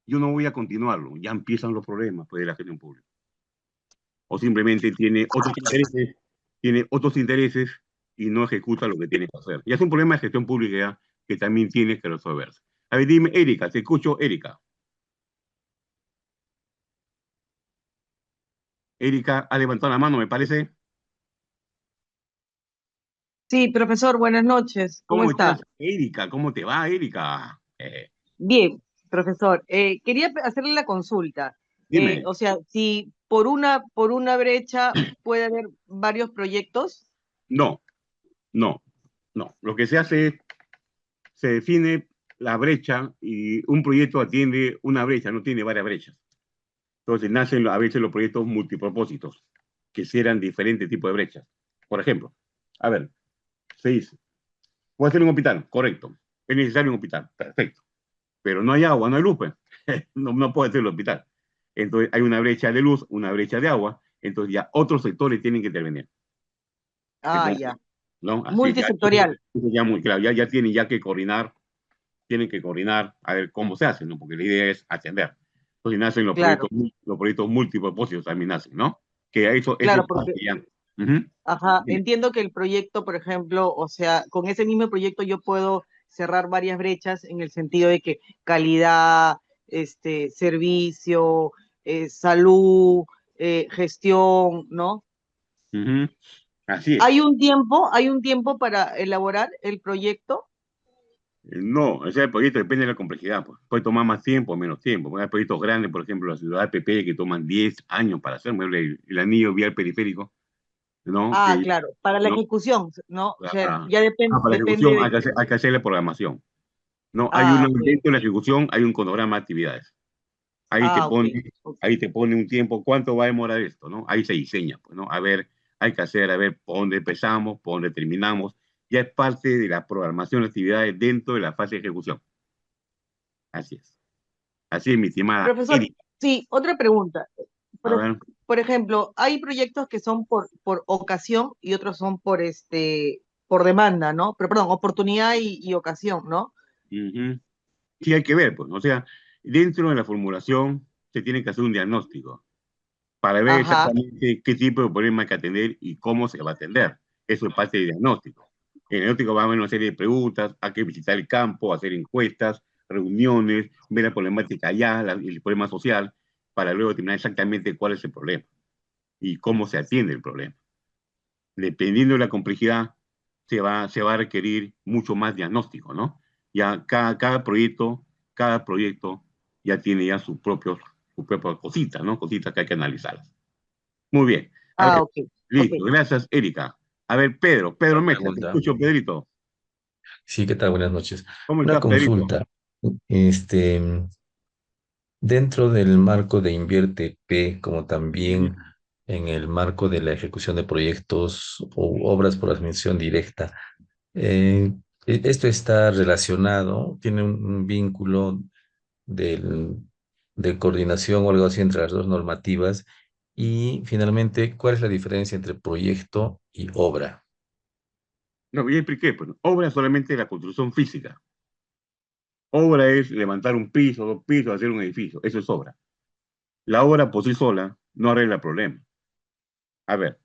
yo no voy a continuarlo, ya empiezan los problemas pues, de la gestión pública. O simplemente tiene otros intereses y no ejecuta lo que tiene que hacer. Y es un problema de gestión pública ya, que también tiene que resolverse. A ver, dime, Erika, te escucho, Erika. Erika ha levantado la mano, me parece. Sí, profesor, buenas noches. ¿Cómo ¿Cómo estás, está? Erika? ¿Cómo te va, Erika? Bien, profesor. Quería hacerle la consulta. Dime. O sea, si por una brecha puede haber varios proyectos. No, no, no. Lo que se hace es, se define la brecha y un proyecto atiende una brecha, no tiene varias brechas. Entonces nacen a veces los proyectos multipropósitos, que cierran diferentes tipos de brechas. Por ejemplo, a ver, se dice, puede ser un hospital, correcto. Es necesario un hospital, perfecto. Pero no hay agua, no hay luz, pues. No puede ser el hospital. Entonces hay una brecha de luz, una brecha de agua, entonces ya otros sectores tienen que intervenir. Ah, Entonces, ya. ¿no? Así, ya, Multisectorial. ya muy claro, ya tienen ya que tienen que coordinar a ver cómo se hace, ¿no? Porque la idea es atender. Entonces nacen Claro, los proyectos multipropósitos también nacen, ¿no? Que eso claro, es parte porque, ya. Ujú. ajá, Dime. entiendo que el proyecto, por ejemplo, o sea, con ese mismo proyecto yo puedo cerrar varias brechas en el sentido de que calidad, servicio, salud, gestión, ¿no? Ujú. Así es. Hay un tiempo para elaborar el proyecto. No, o sea, el proyecto depende de la complejidad, pues. Puede tomar más tiempo o menos tiempo. Hay proyectos grandes, por ejemplo, la ciudad de PP, que toman 10 años para hacer, por ejemplo, el anillo vial periférico, ¿no? Ah, claro, para la ¿No? ejecución, ¿no? O sea, Ah, ya para la depende ejecución de que. hay que hacer la programación. No, Ah, ok. dentro de la ejecución hay un cronograma de actividades. Ahí te Ah, ok. pone, Ok. ahí te pone un tiempo, cuánto va a demorar esto, ¿no? Ahí se diseña, pues, ¿no? A ver, hay que hacer, a ver, por dónde empezamos, por dónde terminamos. Ya es parte de la programación de actividades dentro de la fase de ejecución. Así es. Así es, mi estimada Profesor, Erika. sí, otra pregunta. A Por, ver. por ejemplo, hay proyectos que son por ocasión y otros son por demanda, ¿no? Pero, perdón, oportunidad y ocasión, ¿no? Ujú. Sí, hay que ver, pues, o sea, dentro de la formulación se tiene que hacer un diagnóstico para ver Ajá. exactamente qué tipo de problema hay que atender y cómo se va a atender. Eso es parte del diagnóstico. El diagnóstico va a haber una serie de preguntas, hay que visitar el campo, hacer encuestas, reuniones, ver la problemática allá, el problema social, para luego determinar exactamente cuál es el problema y cómo se atiende el problema. Dependiendo de la complejidad, se va a requerir mucho más diagnóstico, ¿no? Ya cada proyecto ya tiene ya sus propias cositas, ¿no? Cositas que hay que analizarlas. Muy bien. A Ah, ver, ok. Ok. listo. Gracias, Erika. A ver, Pedro Una Mesa, te pregunta. escucho, Pedrito. Sí, ¿qué tal? Buenas noches. ¿Cómo Una estás, Pedrito? consulta. Este, dentro del marco de Invierte P, como Ujú. también en el marco de la ejecución de proyectos o obras por admisión directa, eh, esto está relacionado, tiene un vínculo del- de coordinación o algo así entre las dos normativas. Y finalmente, ¿cuál es la diferencia entre proyecto y obra? No, ya expliqué, pues, obra es solamente la construcción física. Obra es levantar un piso, dos pisos, hacer un edificio. Eso es obra. La obra por sí sola no arregla el problema. A ver,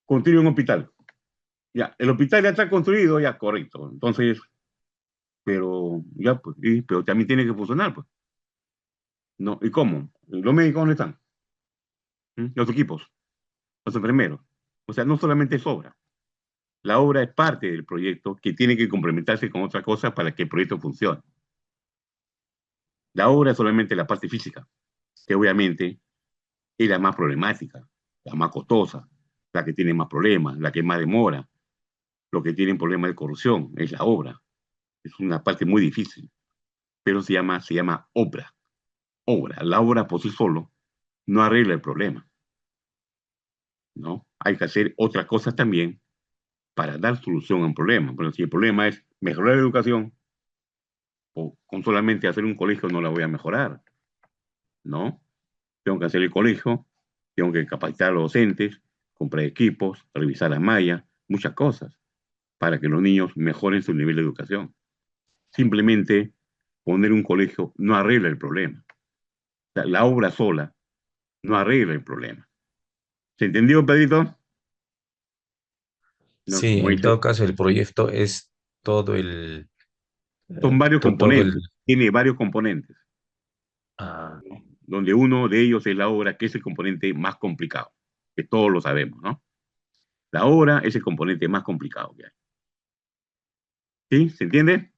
construye un hospital. Ya, el hospital ya está construido, ya, correcto. Entonces, pero ya, pues, pero también tiene que funcionar, pues. ¿No? ¿Y cómo? ¿Los médicos dónde están? ¿Mm? Los equipos, los enfermeros. O sea, no solamente es obra. La obra es parte del proyecto que tiene que complementarse con otra cosa para que el proyecto funcione. La obra es solamente la parte física, que obviamente es la más problemática, la más costosa, la que tiene más problemas, la que más demora, lo que tiene problemas de corrupción, es la obra. Es una parte muy difícil, pero se llama obra. Obra. La obra por sí solo no arregla el problema, ¿no? Hay que hacer otras cosas también para dar solución a un problema. Pero si el problema es mejorar la educación, o con solamente hacer un colegio no la voy a mejorar, ¿no? Tengo que hacer el colegio, tengo que capacitar a los docentes, comprar equipos, revisar las mallas, muchas cosas, para que los niños mejoren su nivel de educación. Simplemente poner un colegio no arregla el problema. O sea, la obra sola no arregla el problema. ¿Se entendió, Pedrito? No, Sí, como en dice, todo caso el proyecto es todo el, son varios todo el, componentes, tiene varios componentes, ah, ¿no? Donde uno de ellos es la obra, que es el componente más complicado, que todos lo sabemos, ¿no? La obra es el componente más complicado que hay. ¿Sí? ¿Se entiende?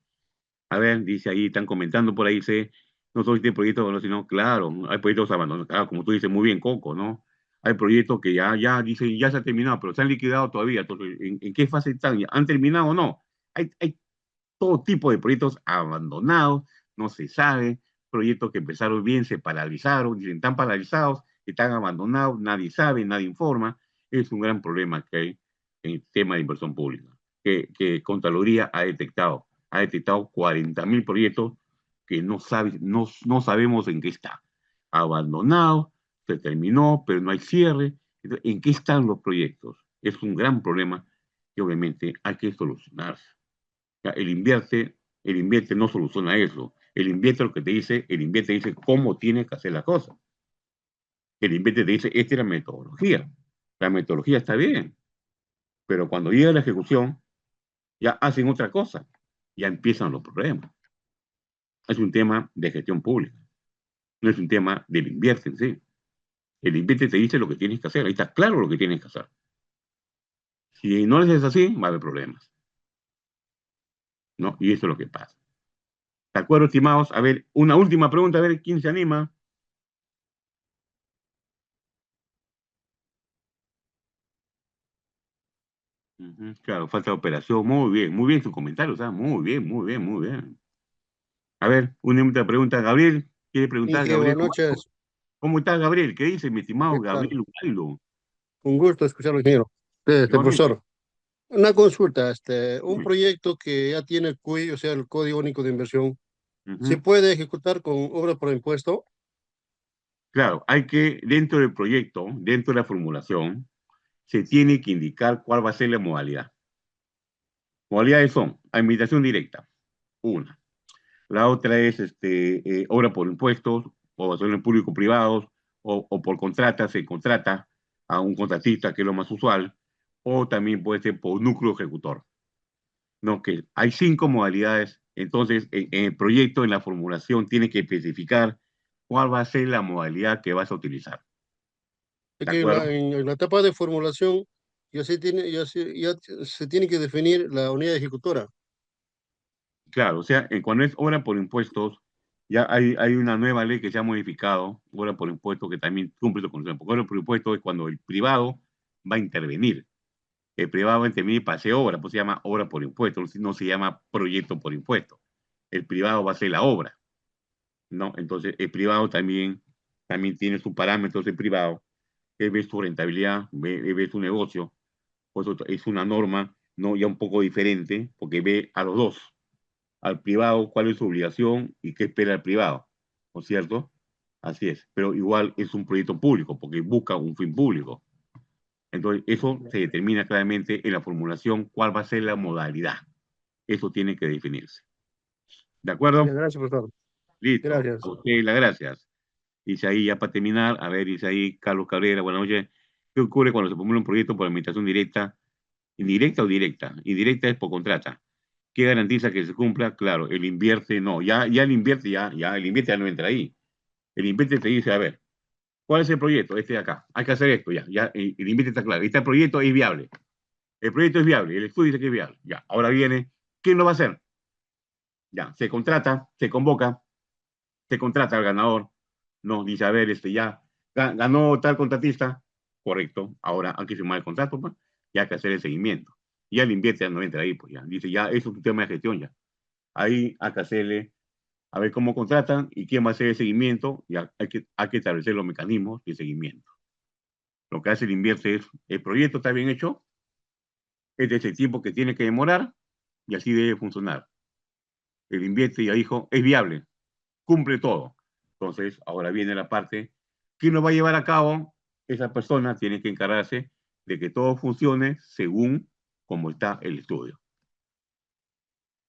A ver, dice ahí, están comentando por ahí, dice, no solo este proyecto, no, sino, claro, hay proyectos abandonados, claro, como tú dices muy bien, Coco, ¿no? Hay proyectos que dice, ya se ha terminado, pero se han liquidado todavía. Entonces, ¿en qué fase están? ¿Han terminado o no? Hay todo tipo de proyectos abandonados, no se sabe, proyectos que empezaron bien, se paralizaron, dicen, están paralizados, están abandonados, nadie sabe, nadie informa. Es un gran problema que hay en el tema de inversión pública, que Contraloría ha detectado 40.000 proyectos que no sabemos en qué está. Abandonado, se terminó, pero no hay cierre. Entonces, ¿en qué están los proyectos? Es un gran problema que obviamente hay que solucionarse. Ya, el invierte no soluciona eso. El invierte dice cómo tiene que hacer la cosa. El invierte te dice, esta es la metodología. La metodología está bien, pero cuando llega la ejecución, ya hacen otra cosa. Ya empiezan los problemas. Es un tema de gestión pública. No es un tema del invierte en sí. El invierte te dice lo que tienes que hacer. Ahí está claro lo que tienes que hacer. Si no lo haces así, va a haber problemas, ¿no? Y eso es lo que pasa. ¿De acuerdo, estimados? A ver, una última pregunta, a ver quién se anima. Ujú, claro, falta de operación. Muy bien su comentario, o sea, muy bien, muy bien, muy bien. A ver, una última pregunta, Gabriel. ¿Quiere preguntar, Inge, Gabriel? buenas noches. ¿Cómo está, Gabriel? ¿Qué dice, mi estimado ¿Qué tal? Gabriel Ubaldo? Un gusto escucharlo, ingeniero. Igualmente. Profesor, una consulta, un Dime. proyecto que ya tiene el CUI, o sea, el Código Único de Inversión, ¿se Ujú. puede ejecutar con obra por impuesto? Claro, hay que, dentro del proyecto, dentro de la formulación, se tiene que indicar cuál va a ser la modalidad. Modalidades son administración directa, una. La otra es obra por impuestos, o son en público-privados, o por contrata, se contrata a un contratista, que es lo más usual, o también puede ser por núcleo ejecutor. No, que hay 5 modalidades, entonces en el proyecto, en la formulación, tiene que especificar cuál va a ser la modalidad que vas a utilizar. Es ¿De que acuerdo? en la etapa de formulación ya se tiene que definir la unidad ejecutora. Claro, o sea, cuando es obra por impuestos, ya hay una nueva ley que se ha modificado, obra por impuestos, que también cumple su condición. Porque obra por impuestos es cuando el privado va a intervenir. El privado va a intervenir para hacer obra, pues se llama obra por impuestos, no se llama proyecto por impuestos. El privado va a hacer la obra, ¿no? Entonces, el privado también tiene sus parámetros, el privado, él ve su rentabilidad, ve su negocio, pues es una norma, ¿no? Ya un poco diferente, porque ve a los dos, al privado cuál es su obligación y qué espera el privado, ¿no es cierto? Así es, pero igual es un proyecto público porque busca un fin público. Entonces, eso se determina claramente en la formulación cuál va a ser la modalidad. Eso tiene que definirse. ¿De Ya, acuerdo? gracias, profesor. Listo. A Gracias. usted las gracias. Dice ahí, ya para terminar, a ver, dice ahí Carlos Cabrera, buenas noches. ¿Qué ocurre cuando se formula un proyecto por administración directa ¿Indirecta o directa? Indirecta es por contrata. ¿Qué garantiza que se cumpla? Claro, el invierte no. Ya el invierte, el invierte ya no entra ahí. El invierte te dice, a ver, ¿cuál es el proyecto? Este de acá. Hay que hacer esto, ya. El invierte está claro. Este proyecto es viable. El proyecto es viable. El estudio dice que es viable. Ya. Ahora viene, ¿quién lo va a hacer? Ya. Se contrata, se convoca, se contrata al ganador. No, dice, a ver, ya. Ganó tal contratista. Correcto. Ahora hay que firmar el contrato, pues. Y hay que hacer el seguimiento. Ya el invierte ya no entra ahí, pues ya. Dice, ya, eso es un tema de gestión ya. Ahí hay que hacerle a ver cómo contratan y quién va a hacer el seguimiento, y hay que establecer los mecanismos de seguimiento. Lo que hace el invierte es, el proyecto está bien hecho, es de ese tiempo que tiene que demorar, y así debe funcionar. El invierte ya dijo, es viable, cumple todo. Entonces, ahora viene la parte, ¿quién lo va a llevar a cabo? Esa persona tiene que encargarse de que todo funcione según como está el estudio.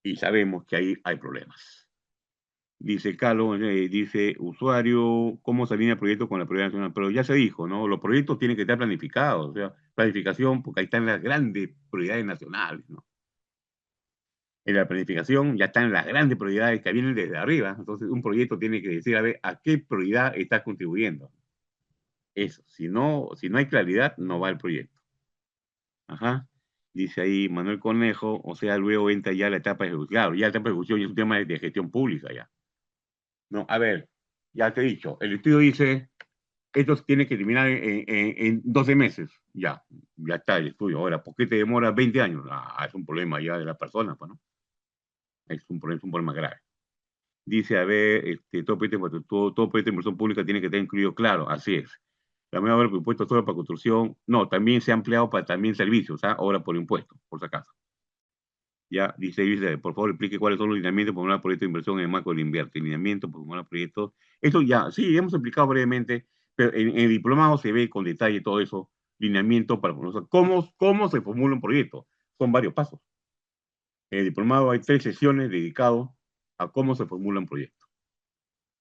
Y sabemos que ahí hay problemas. Dice Carlos, dice usuario, ¿cómo se alinea el proyecto con la prioridad nacional? Pero ya se dijo, ¿no? Los proyectos tienen que estar planificados, o sea, planificación, porque ahí están las grandes prioridades nacionales, ¿no? En la planificación ya están las grandes prioridades que vienen desde arriba, entonces un proyecto tiene que decir, a ver, ¿a qué prioridad está contribuyendo? Eso, si no hay claridad, no va el proyecto. Ajá. Dice ahí Manuel Conejo, o sea, luego entra ya la etapa de ejecución. Claro, ya la etapa de ejecución es un tema de gestión pública ya. No, a ver, ya te he dicho, el estudio dice, esto se tiene que terminar en 12 meses. Ya está el estudio. Ahora, ¿por qué te demora 20 años? Es un problema ya de la persona, pues, ¿no? Es un problema grave. Dice, a ver, todo proyecto de inversión pública tiene que estar incluido, claro, así es. También va a haber impuestos solo para construcción. No, también se ha empleado para también servicios, ahora por impuestos, por si acaso. Ya, dice, por favor, explique cuáles son los lineamientos para un proyecto de inversión en el marco del invierte. Lineamiento para un proyecto. Eso ya, sí, hemos explicado brevemente, pero en el diplomado se ve con detalle todo eso. Lineamiento para conocer cómo se formula un proyecto. Son varios pasos. En el diplomado hay 3 sesiones dedicadas a cómo se formula un proyecto.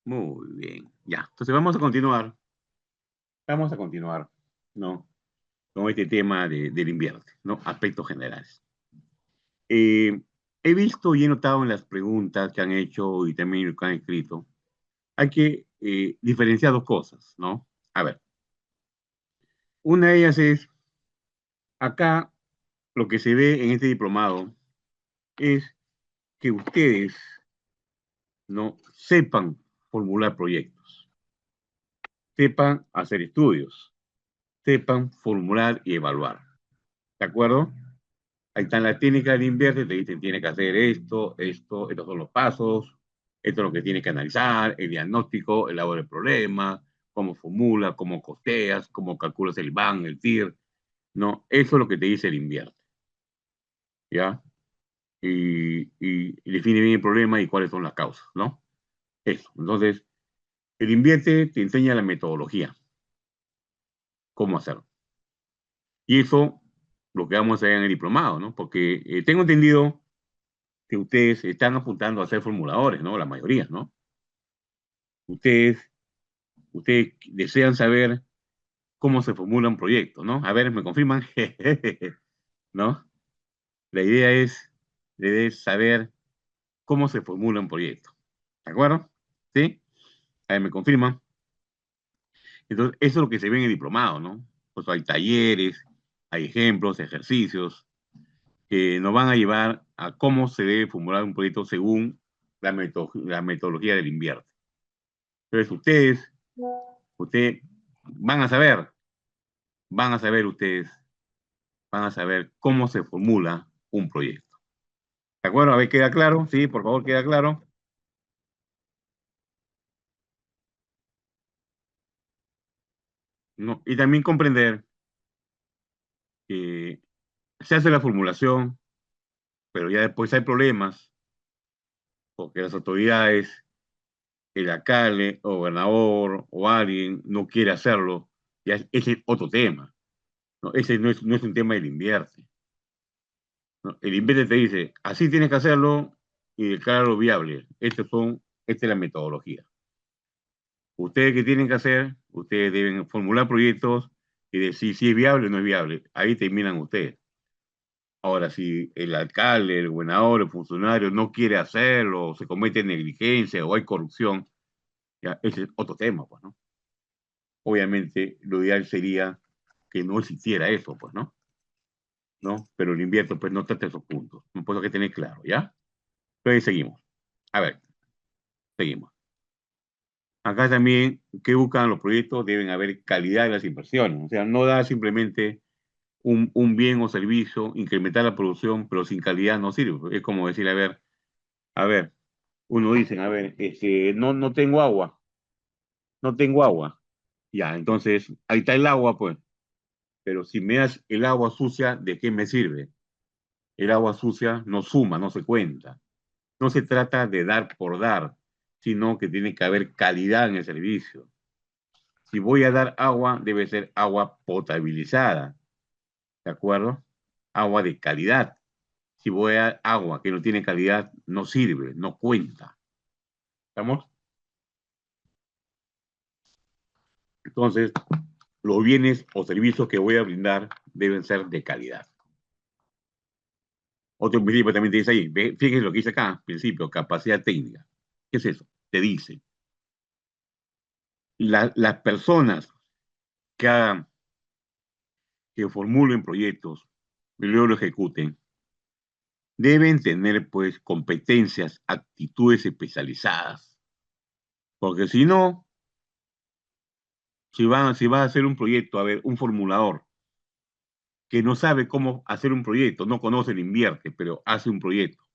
Muy bien, ya. Entonces vamos a continuar. Vamos a continuar, ¿no? Con este tema del invierte, ¿no? Aspectos generales. He visto y he notado en las preguntas que han hecho y también lo que han escrito, hay que diferenciar 2 cosas, ¿no? A ver, una de ellas es, acá lo que se ve en este diplomado es que ustedes, ¿no? Sepan formular proyectos, sepan hacer estudios, sepan formular y evaluar, ¿de acuerdo? Ahí está la técnica del invierte, te dicen, tiene que hacer estos son los pasos, esto es lo que tiene que analizar, el diagnóstico, el lado del problema, cómo formula, cómo costeas, cómo calculas el BAN, el TIR, ¿no? Eso es lo que te dice el invierte, ¿ya? Y define bien el problema y cuáles son las causas, ¿no? Eso. Entonces, el invierte te enseña la metodología, cómo hacerlo. Y eso, lo que vamos a hacer en el diplomado, ¿no? Porque tengo entendido que ustedes están apuntando a ser formuladores, ¿no? La mayoría, ¿no? Ustedes desean saber cómo se formula un proyecto, ¿no? A ver, ¿me confirman? ¿No? La idea es saber cómo se formula un proyecto. ¿De acuerdo? ¿Sí? A ver, ¿me confirman? Entonces, eso es lo que se ve en el diplomado, ¿no? Pues hay talleres, hay ejemplos, ejercicios que nos van a llevar a cómo se debe formular un proyecto según la metodología del invierte. Entonces, ustedes van a saber ustedes, van a saber cómo se formula un proyecto. ¿De acuerdo? A ver, ¿queda claro? Sí, por favor, ¿queda claro? No, y también comprender que se hace la formulación, pero ya después hay problemas, porque las autoridades, el alcalde o gobernador o alguien no quiere hacerlo, ya ese es otro tema. ¿No? Ese no es un tema del invierte. ¿No? El invierte te dice, así tienes que hacerlo y declararlo viable. Esta es la metodología. Ustedes qué tienen que hacer, ustedes deben formular proyectos y decir si es viable o no es viable. Ahí terminan ustedes. Ahora, si el alcalde, el gobernador, el funcionario no quiere hacerlo, se comete negligencia o hay corrupción, ya, ese es otro tema, pues, ¿no? Obviamente, lo ideal sería que no existiera eso, pues, ¿no? ¿No? Pero el invierto, pues, no trata esos puntos. No puedo que tener claro, ¿ya? Entonces, seguimos. A ver, seguimos. Acá también, ¿qué buscan los proyectos? Deben haber calidad de las inversiones. O sea, no da simplemente un bien o servicio, incrementar la producción, pero sin calidad no sirve. Es como decir, a ver, uno dice, a ver, no tengo agua, no tengo agua. Ya, entonces, ahí está el agua, pues. Pero si me das el agua sucia, ¿de qué me sirve? El agua sucia no suma, no se cuenta. No se trata de dar por dar, sino que tiene que haber calidad en el servicio. Si voy a dar agua, debe ser agua potabilizada, ¿de acuerdo? Agua de calidad. Si voy a dar agua que no tiene calidad, no sirve, no cuenta. ¿Estamos? Entonces, los bienes o servicios que voy a brindar deben ser de calidad. Otro principio también te dice ahí, fíjense lo que dice acá, principio, capacidad técnica. ¿Qué es eso? Te dice, las personas que hagan, que formulen proyectos y luego lo ejecuten, deben tener pues competencias, actitudes especializadas, porque si no, si va a hacer un proyecto, a ver, un formulador que no sabe cómo hacer un proyecto, no conoce ni invierte, pero hace un proyecto,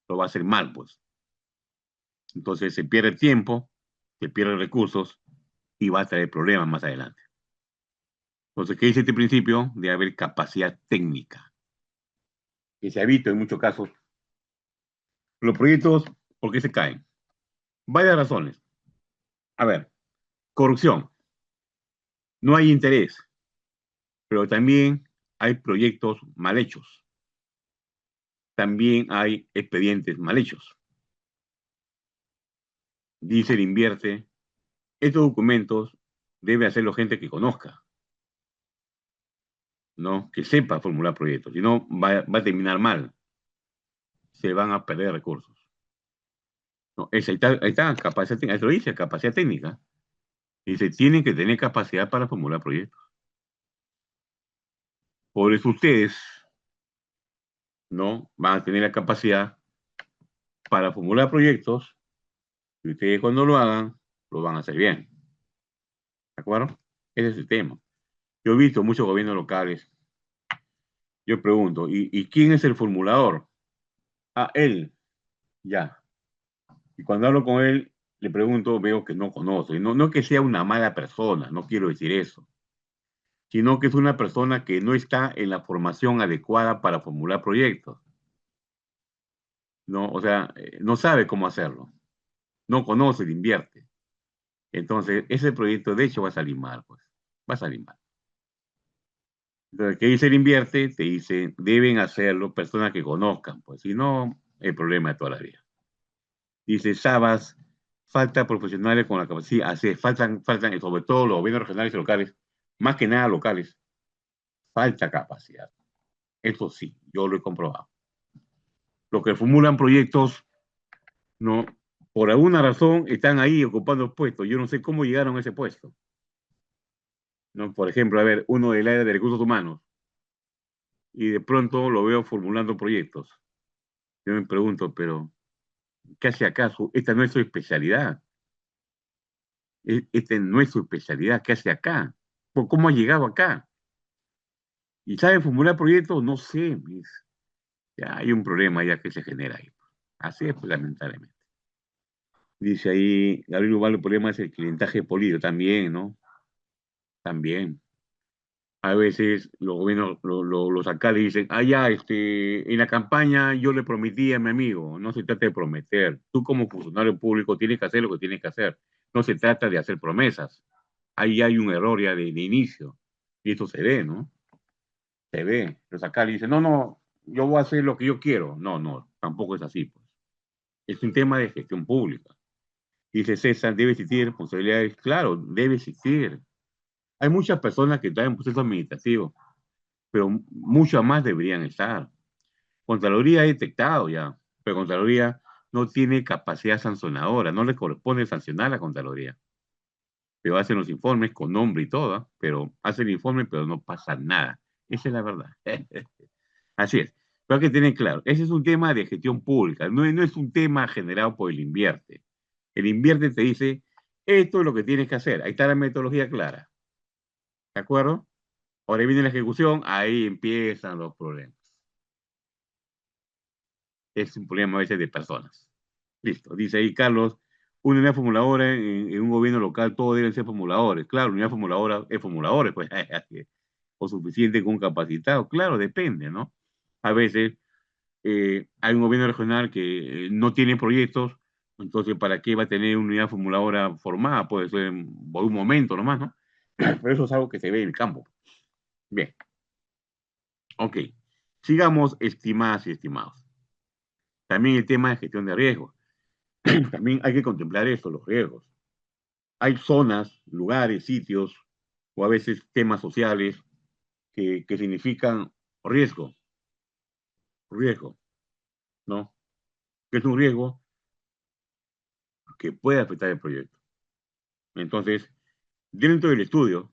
lo va a hacer mal, pues. Entonces se pierde tiempo, se pierden recursos y va a traer problemas más adelante. Entonces, ¿qué dice este principio? De haber capacidad técnica, que se ha visto en muchos casos. Los proyectos, ¿por qué se caen? Varias razones. A ver, corrupción. No hay interés, pero también hay proyectos mal hechos. También hay expedientes mal hechos. Dice el invierte, estos documentos debe hacerlo gente que conozca, ¿no? Que sepa formular proyectos, si no va a terminar mal, se van a perder recursos. ¿No? Ahí está, capacidad técnica, eso lo dice, capacidad técnica. Dice, tienen que tener capacidad para formular proyectos. Por eso ustedes, ¿no? Van a tener la capacidad para formular proyectos y ustedes cuando lo hagan, lo van a hacer bien. ¿De acuerdo? Ese es el tema. Yo he visto muchos gobiernos locales. Yo pregunto, ¿y quién es el formulador? Ah, él. Ya. Y cuando hablo con él, le pregunto, veo que no conoce. No, no que sea una mala persona, no quiero decir eso, sino que es una persona que no está en la formación adecuada para formular proyectos. No, o sea, no sabe cómo hacerlo. No conoce, invierte. Entonces, ese proyecto, de hecho, va a salir mal, pues. Va a salir mal. Entonces, ¿qué dice el invierte? Te dice, deben hacerlo personas que conozcan, pues. Si no, el problema de toda la vida. Dice Sabas, falta profesionales con la capacidad, así, faltan, sobre todo los gobiernos regionales y locales, más que nada locales, falta capacidad. Eso sí, yo lo he comprobado. Los que formulan proyectos, no, por alguna razón están ahí ocupando puestos. Yo no sé cómo llegaron a ese puesto. ¿No? Por ejemplo, a ver, uno del área de recursos humanos, y de pronto lo veo formulando proyectos. Yo me pregunto, pero ¿qué hace acaso? Esta no es su especialidad. Esta no es su especialidad. ¿Qué hace acá? ¿Cómo ha llegado acá? ¿Y sabe formular proyectos? No sé. Ya hay un problema ya que se genera ahí. Así es, pues, lamentablemente. Dice ahí, Gabriel Ubaldo, el problema es el clientaje político también, ¿no? También. A veces los gobiernos, los alcaldes dicen, ah, ya, en la campaña yo le prometí a mi amigo. No se trata de prometer. Tú como funcionario público tienes que hacer lo que tienes que hacer. No se trata de hacer promesas. Ahí hay un error ya de inicio. Y esto se ve, ¿no? Se ve. Los alcaldes dicen, no, yo voy a hacer lo que yo quiero. No, tampoco es así, pues. Es un tema de gestión pública. Dice César, debe existir responsabilidades. Claro, debe existir. Hay muchas personas que están en proceso administrativo, pero muchas más deberían estar. Contraloría ha detectado ya, pero Contraloría no tiene capacidad sancionadora, no le corresponde sancionar a la Contraloría. Pero hacen los informes con nombre y todo, pero hacen el informe, pero no pasa nada. Esa es la verdad. Así es. Pero hay que tener claro, ese es un tema de gestión pública, no es un tema generado por el invierte. El invierte te dice, esto es lo que tienes que hacer, ahí está la metodología clara. ¿De acuerdo? Ahora viene la ejecución, ahí empiezan los problemas. Es un problema a veces de personas. Listo, dice ahí Carlos, una unidad formuladora en un gobierno local, todos deben ser formuladores. Claro, una unidad formuladora es formuladores, pues, o suficiente con capacitado. Claro, depende, ¿no? A veces hay un gobierno regional que no tiene proyectos, entonces, ¿para qué va a tener una unidad formuladora formada? Puede ser por un momento nomás, ¿no? Pero eso es algo que se ve en el campo. Bien, ok. Sigamos, estimadas y estimados. También el tema de gestión de riesgos. También hay que contemplar eso, los riesgos. Hay zonas, lugares, sitios, o a veces temas sociales que significan riesgo, riesgo, ¿no? Que es un riesgo que puede afectar el proyecto. Entonces, dentro del estudio,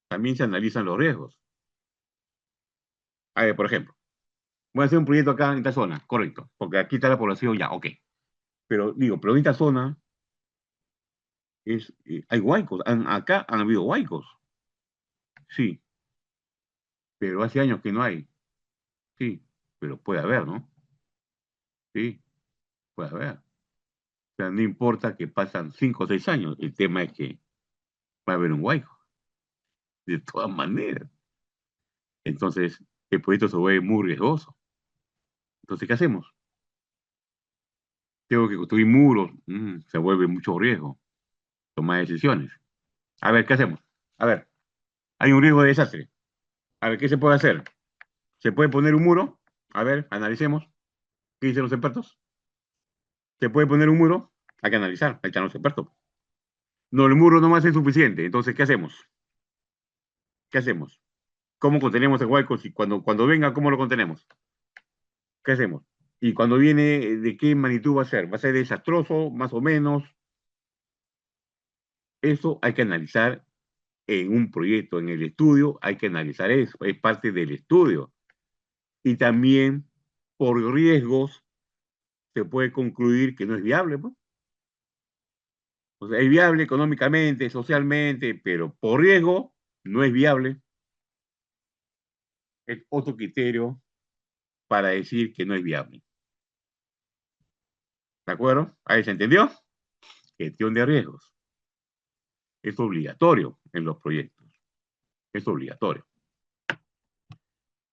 también se analizan los riesgos. A ver, por ejemplo, voy a hacer un proyecto acá en esta zona, correcto, porque aquí está la población ya, ok. Pero digo, pero en esta zona hay huaicos, acá han habido huaicos, sí, pero hace años que no hay, sí, pero puede haber, ¿no? Sí, puede haber. O sea, no importa que pasan 5 o 6 años, el tema es que va a haber un huaico, de todas maneras. Entonces, el proyecto se vuelve muy riesgoso. Entonces, ¿qué hacemos? Tengo que construir muros, se vuelve mucho riesgo, tomar decisiones. A ver, ¿qué hacemos? A ver, hay un riesgo de desastre. A ver, ¿qué se puede hacer? ¿Se puede poner un muro? A ver, analicemos. ¿Qué dicen los expertos? ¿Se puede poner un muro? Hay que analizar, ahí están los expertos. No, el muro no más es suficiente. Entonces, ¿qué hacemos? ¿Qué hacemos? ¿Cómo contenemos el huaico? Si cuando venga, ¿cómo lo contenemos? ¿Qué hacemos? Y cuando viene, ¿de qué magnitud va a ser? ¿Va a ser desastroso, más o menos? Eso hay que analizar en un proyecto, en el estudio, hay que analizar eso, es parte del estudio. Y también, por riesgos, se puede concluir que no es viable, pues. O sea, es viable económicamente, socialmente, pero por riesgo no es viable. Es otro criterio para decir que no es viable. ¿De acuerdo? ¿Ahí se entendió? Gestión de riesgos. Es obligatorio en los proyectos. Es obligatorio.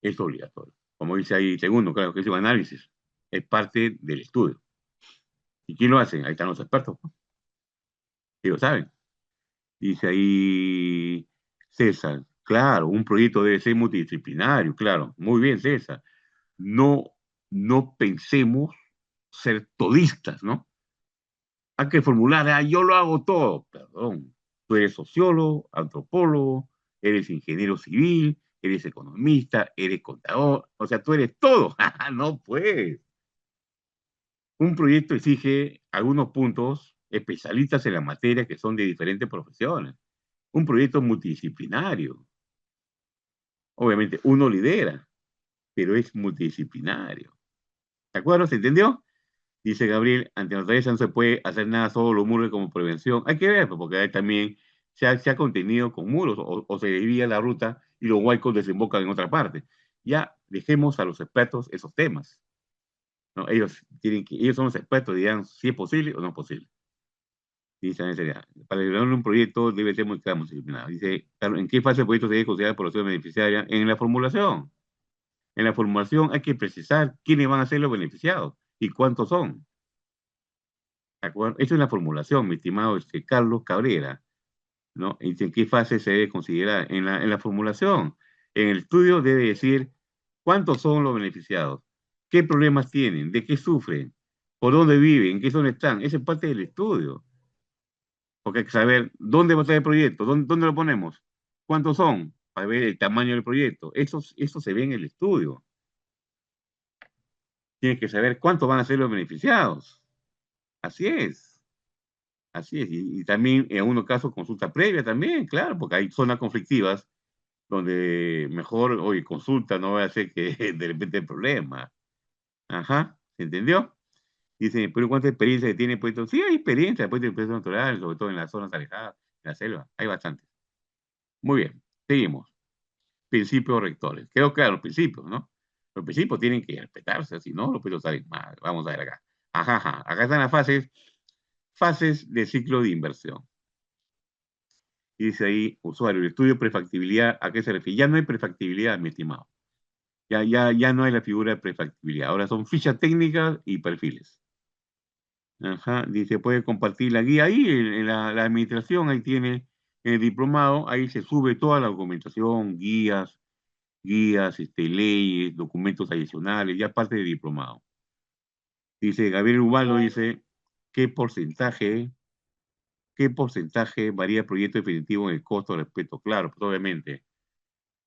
Es obligatorio. Como dice ahí segundo, claro, que es un análisis. Es parte del estudio. ¿Y quién lo hace? Ahí están los expertos, ¿no? Ellos saben. Dice ahí César, claro, un proyecto debe ser multidisciplinario, claro. Muy bien, César. No, no pensemos ser todistas, ¿no? Hay que formular, yo lo hago todo. Perdón, tú eres sociólogo, antropólogo, eres ingeniero civil, eres economista, eres contador, o sea, tú eres todo. No, pues. Un proyecto exige algunos puntos especialistas en la materia que son de diferentes profesiones. Un proyecto multidisciplinario. Obviamente, uno lidera, pero es multidisciplinario. ¿De acuerdo? ¿Se entendió? Dice Gabriel, ante la naturaleza no se puede hacer nada, solo los muros como prevención. Hay que ver, pues, porque ahí también se ha contenido con muros o se desvía la ruta y los huaicos desembocan en otra parte. Ya dejemos a los expertos esos temas, ¿no? Ellos son los expertos, dirán si es posible o no es posible. Dice, para elaborar un proyecto debe ser muy claro, disciplinado. Dice, ¿en qué fase el proyecto se debe considerar población beneficiaria? En la formulación. En la formulación hay que precisar quiénes van a ser los beneficiados y cuántos son. ¿De acuerdo? Eso es la formulación, mi estimado Carlos Cabrera, ¿no? ¿En qué fase se debe considerar? En la formulación. En el estudio debe decir cuántos son los beneficiados, qué problemas tienen, de qué sufren, por dónde viven, en qué zona están. Esa es parte del estudio. Porque hay que saber dónde va a estar el proyecto, dónde lo ponemos, cuántos son, para ver el tamaño del proyecto. Eso se ve en el estudio. Tienes que saber cuántos van a ser los beneficiados. Así es. Así es. Y también en algunos casos consulta previa también, claro, porque hay zonas conflictivas donde mejor, oye, consulta, no va a hacer que de repente hay problema. Ajá, ¿se entendió? Dicen, pero ¿cuánta experiencia tiene puesto? Sí, hay experiencia, pues, de proyectos naturales, sobre todo en las zonas alejadas, en la selva. Hay bastante. Muy bien, seguimos. Principios rectores. Quedó claro los principios, ¿no? Los principios tienen que respetarse, si no, los proyectos salen mal. Vamos a ver acá. Ajá, ajá. Acá están las fases de ciclo de inversión. Y dice ahí, usuario, el estudio de prefactibilidad, ¿a qué se refiere? Ya no hay prefactibilidad, mi estimado. Ya no hay la figura de prefactibilidad. Ahora son fichas técnicas y perfiles. Ajá, dice, puede compartir la guía ahí en la administración, ahí tiene el diplomado, ahí se sube toda la documentación, guías, leyes, documentos adicionales, ya parte del diplomado. Dice, Gabriel Ubaldo dice, ¿qué porcentaje varía el proyecto definitivo en el costo respecto? Claro, pues obviamente,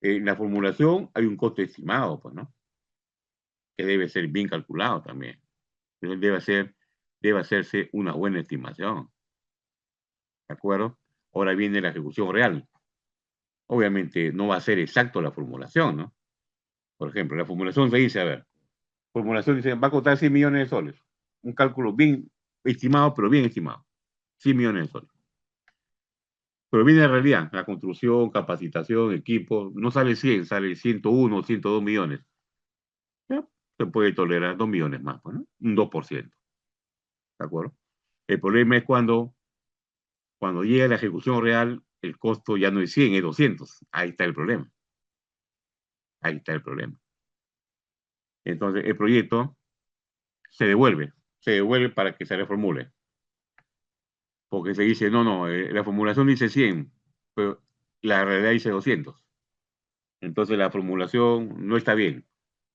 en la formulación hay un costo estimado, pues, ¿no? Que debe ser bien calculado también. Entonces debe hacerse una buena estimación, ¿de acuerdo? Ahora viene la ejecución real. Obviamente no va a ser exacto la formulación, ¿no? Por ejemplo, la formulación se dice, a ver, formulación dice, va a costar 100 millones de soles. Un cálculo bien estimado, pero bien estimado. 100 millones de soles. Pero viene la realidad, la construcción, capacitación, equipo, no sale 100, sale 101, 102 millones. ¿Ya? Se puede tolerar 2 millones más, pues, ¿no? Un 2%. ¿De acuerdo? El problema es cuando llega la ejecución real, el costo ya no es 100, es 200. Ahí está el problema. Ahí está el problema. Entonces, el proyecto se devuelve para que se reformule. Porque se dice, no, la formulación dice 100, pero la realidad dice 200. Entonces la formulación no está bien.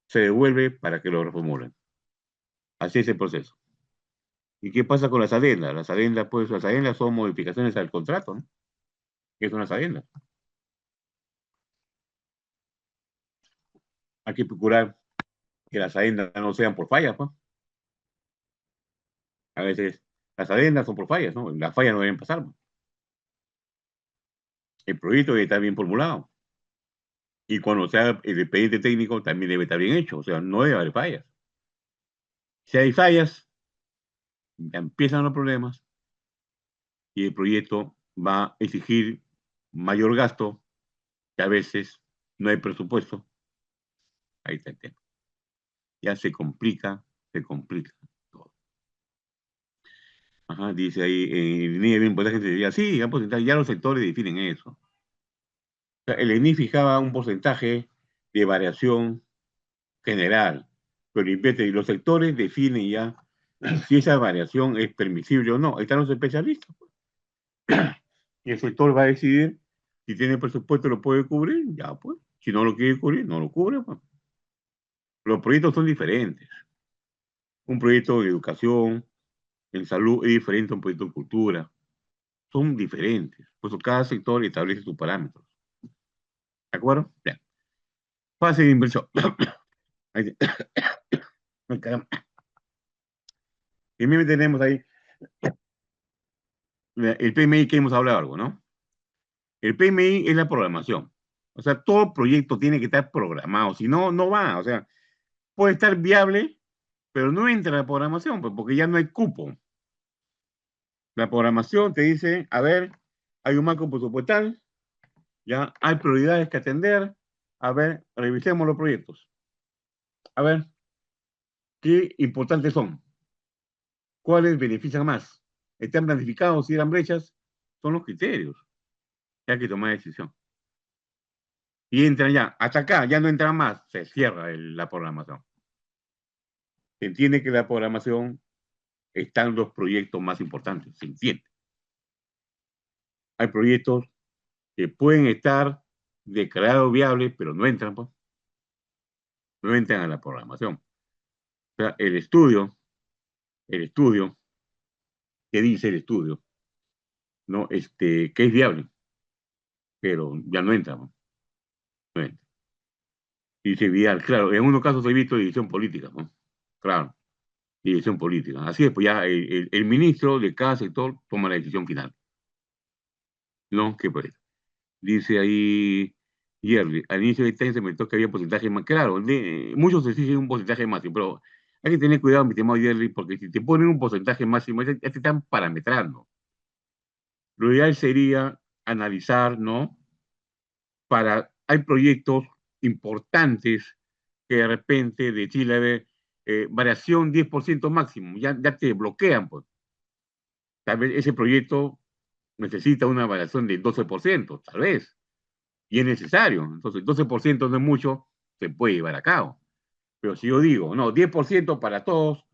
Se devuelve para que lo reformulen. Así es el proceso. ¿Y qué pasa con las adendas? Las adendas son modificaciones al contrato, ¿no? ¿Qué son las adendas? Hay que procurar que las adendas no sean por fallas, ¿no? A veces las adendas son por fallas, ¿no? Las fallas no deben pasar, ¿no? El proyecto debe estar bien formulado. Y cuando sea el expediente técnico también debe estar bien hecho, o sea, no debe haber fallas. Si hay fallas, ya empiezan los problemas y el proyecto va a exigir mayor gasto, que a veces no hay presupuesto. Ahí está el tema. Ya se complica todo. Ajá, dice ahí, en línea de porcentaje se diría, sí, ya los sectores definen eso. O sea, el ENI fijaba un porcentaje de variación general, pero y los sectores definen ya si esa variación es permisible o no. Ahí están los especialistas. Y el sector va a decidir si tiene presupuesto, lo puede cubrir, ya pues. Si no lo quiere cubrir, no lo cubre, pues. Los proyectos son diferentes. Un proyecto de educación, en salud, es diferente a un proyecto de cultura. Son diferentes. Por eso cada sector establece sus parámetros. ¿De acuerdo? Bien. Fase de inversión. Ay, caramba. Y tenemos ahí el PMI que hemos hablado algo, ¿no? El PMI es la programación. O sea, todo proyecto tiene que estar programado. Si no, no va. O sea, puede estar viable, pero no entra en la programación, pues, porque ya no hay cupo. La programación te dice, a ver, hay un marco presupuestal, ya hay prioridades que atender, a ver, revisemos los proyectos. A ver, ¿qué importantes son? ¿Cuáles benefician más? ¿Están planificados? ¿Si eran brechas? Son los criterios. Hay que tomar decisión. Y entran ya, hasta acá, ya no entran más, se cierra la programación. Se entiende que la programación están los proyectos más importantes, se entiende. Hay proyectos que pueden estar declarados viables, pero no entran, pues. No entran a la programación. O sea, el estudio, ¿qué dice el estudio? ¿No? Que es viable, pero ya no entra, ¿no? Bueno, dice Vidal, claro, en unos casos he visto división política, ¿no? Claro, división política. Así es, pues ya el ministro de cada sector toma la decisión final, ¿no? ¿Qué pues? Dice ahí Jerry, al inicio de este año se me que había porcentaje más, claro, muchos se exigen un porcentaje máximo, pero hay que tener cuidado, mi estimado Jerry, porque si te ponen un porcentaje máximo, ya te están parametrando. Lo ideal sería analizar, ¿no? Hay proyectos importantes que de repente de Chile variación 10% máximo, ya te bloquean, pues. Tal vez ese proyecto necesita una variación de 12%, tal vez, y es necesario. Entonces, 12% no es mucho, se puede llevar a cabo. Pero si yo digo, no, 10% para todos,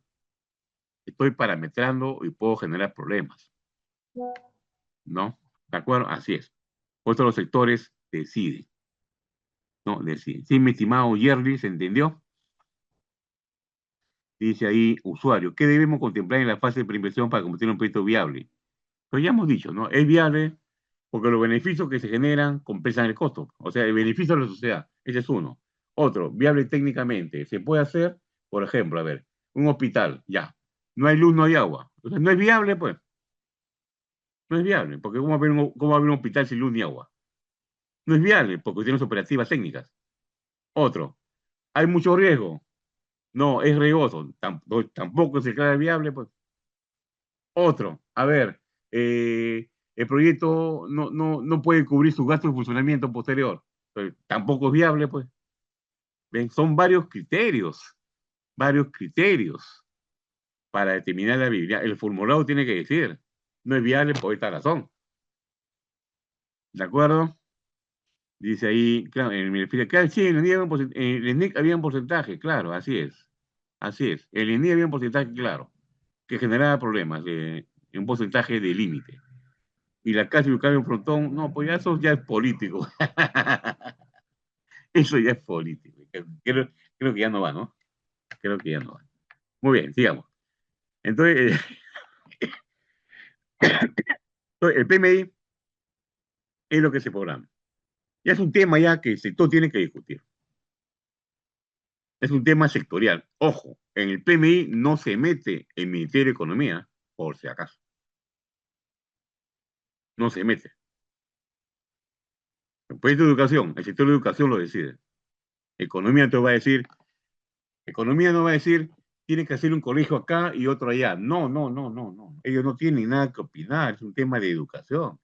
estoy parametrando y puedo generar problemas, ¿no? ¿De acuerdo? Así es. Por eso los sectores deciden, ¿no? Deciden. Sí, mi estimado Jerry, ¿se entendió? Dice ahí, usuario, ¿qué debemos contemplar en la fase de preinversión para convertir en un proyecto viable? Pues ya hemos dicho, ¿no? Es viable porque los beneficios que se generan compensan el costo. O sea, el beneficio de la sociedad, ese es uno. Otro, viable técnicamente. Se puede hacer, por ejemplo, a ver, un hospital, ya. No hay luz, no hay agua. Entonces, no es viable, pues. No es viable, porque cómo va a haber un hospital sin luz ni agua? No es viable, porque tiene operativas técnicas. Otro, hay mucho riesgo. No, es riesgoso. Tampoco se declara viable, pues. Otro, a ver, el proyecto no puede cubrir su gasto de funcionamiento posterior. Tampoco es viable, pues. ¿Ven? Son varios criterios para determinar la viabilidad. El formulado tiene que decir, no es viable por esta razón. ¿De acuerdo? Dice ahí, claro, en el claro, sí, en el SNIC había un porcentaje, claro, así es. Así es. En el SNIC había un porcentaje, claro, que generaba problemas, un porcentaje de límite. Y la casa y buscar un frontón, no, pues ya eso ya es político. Eso ya es político. Creo que ya no va, ¿no? Creo que ya no va. Muy bien, sigamos. Entonces, el PMI es lo que se programa. Ya es un tema ya que el sector tiene que discutir. Es un tema sectorial. Ojo, en el PMI no se mete el Ministerio de Economía, por si acaso. No se mete. El proyecto de educación, el sector de educación lo decide. Economía te va a decir, economía no va a decir, tiene que hacer un colegio acá y otro allá. No, no, no, no, no. Ellos no tienen nada que opinar, es un tema de educación.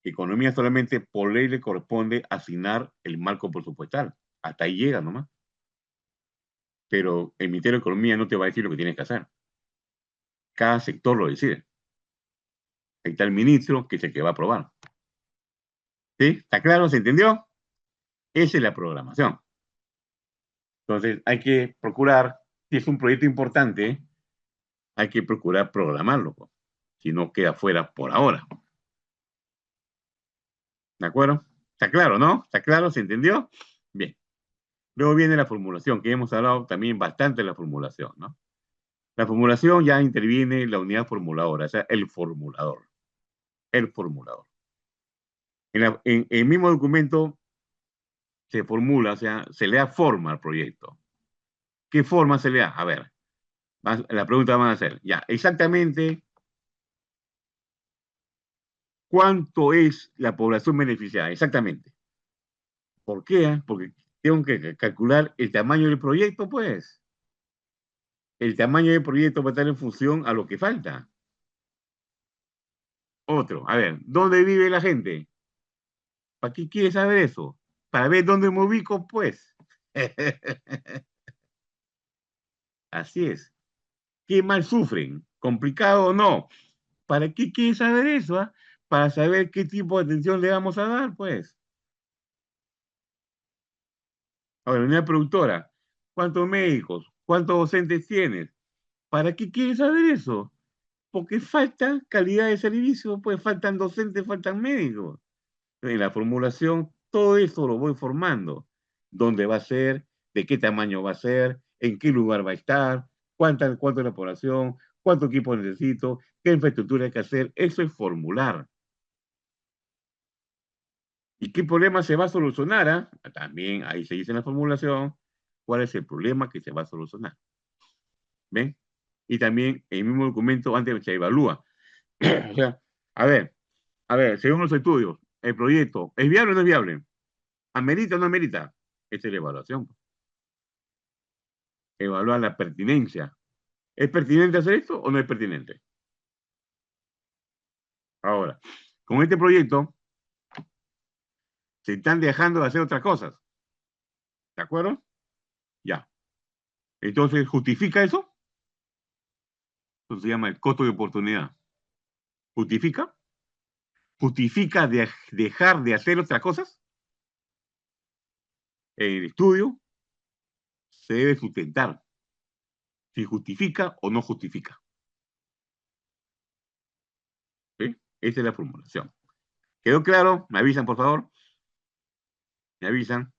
Economía solamente por ley le corresponde asignar el marco presupuestal. Hasta ahí llega nomás. Pero el Ministerio de Economía no te va a decir lo que tienes que hacer. Cada sector lo decide. Ahí está el ministro, que es el que va a aprobar. ¿Sí? ¿Está claro? ¿Se entendió? Esa es la programación. Entonces, hay que procurar, si es un proyecto importante, hay que procurar programarlo, si no queda fuera por ahora. ¿De acuerdo? ¿Está claro, no? ¿Está claro? ¿Se entendió? Bien. Luego viene la formulación, que hemos hablado también bastante de la formulación, ¿no? La formulación ya interviene la unidad formuladora, o sea, el formulador. El formulador. En el mismo documento se formula, o sea, se le da forma al proyecto. ¿Qué forma se le da? A ver, la pregunta van a ser, ya, exactamente, ¿cuánto es la población beneficiada? Exactamente. ¿Por qué? Porque tengo que calcular el tamaño del proyecto, pues. El tamaño del proyecto va a estar en función a lo que falta. Otro, a ver, ¿dónde vive la gente? ¿Para qué quiere saber eso? Para ver dónde me ubico, pues. Así es. ¿Qué mal sufren? ¿Complicado o no? ¿Para qué quiere saber eso? Ah? Para saber qué tipo de atención le vamos a dar, pues. Ahora, una productora, ¿cuántos médicos? ¿Cuántos docentes tienes? ¿Para qué quieres saber eso? Porque falta calidad de servicio, pues faltan docentes, faltan médicos. En la formulación, todo eso lo voy formando. ¿Dónde va a ser? ¿De qué tamaño va a ser? ¿En qué lugar va a estar? ¿Cuánto es la población? ¿Cuánto equipo necesito? ¿Qué infraestructura hay que hacer? Eso es formular. ¿Y qué problema se va a solucionar? ¿Ah? También ahí se dice en la formulación cuál es el problema que se va a solucionar. ¿Ven? Y también en el mismo documento antes se evalúa. O sea, a ver, según los estudios, el proyecto, ¿es viable o no es viable? ¿Amerita o no amerita? Esa es la evaluación. Evaluar la pertinencia. ¿Es pertinente hacer esto o no es pertinente? Ahora, con este proyecto se están dejando de hacer otras cosas. ¿De acuerdo? Ya. Entonces, ¿justifica eso? Eso se llama el costo de oportunidad. ¿Justifica? ¿Justifica dejar de hacer otras cosas? En el estudio se debe sustentar si justifica o no justifica. ¿Sí? Esa es la formulación. ¿Quedó claro? Me avisan, por favor. Me avisan.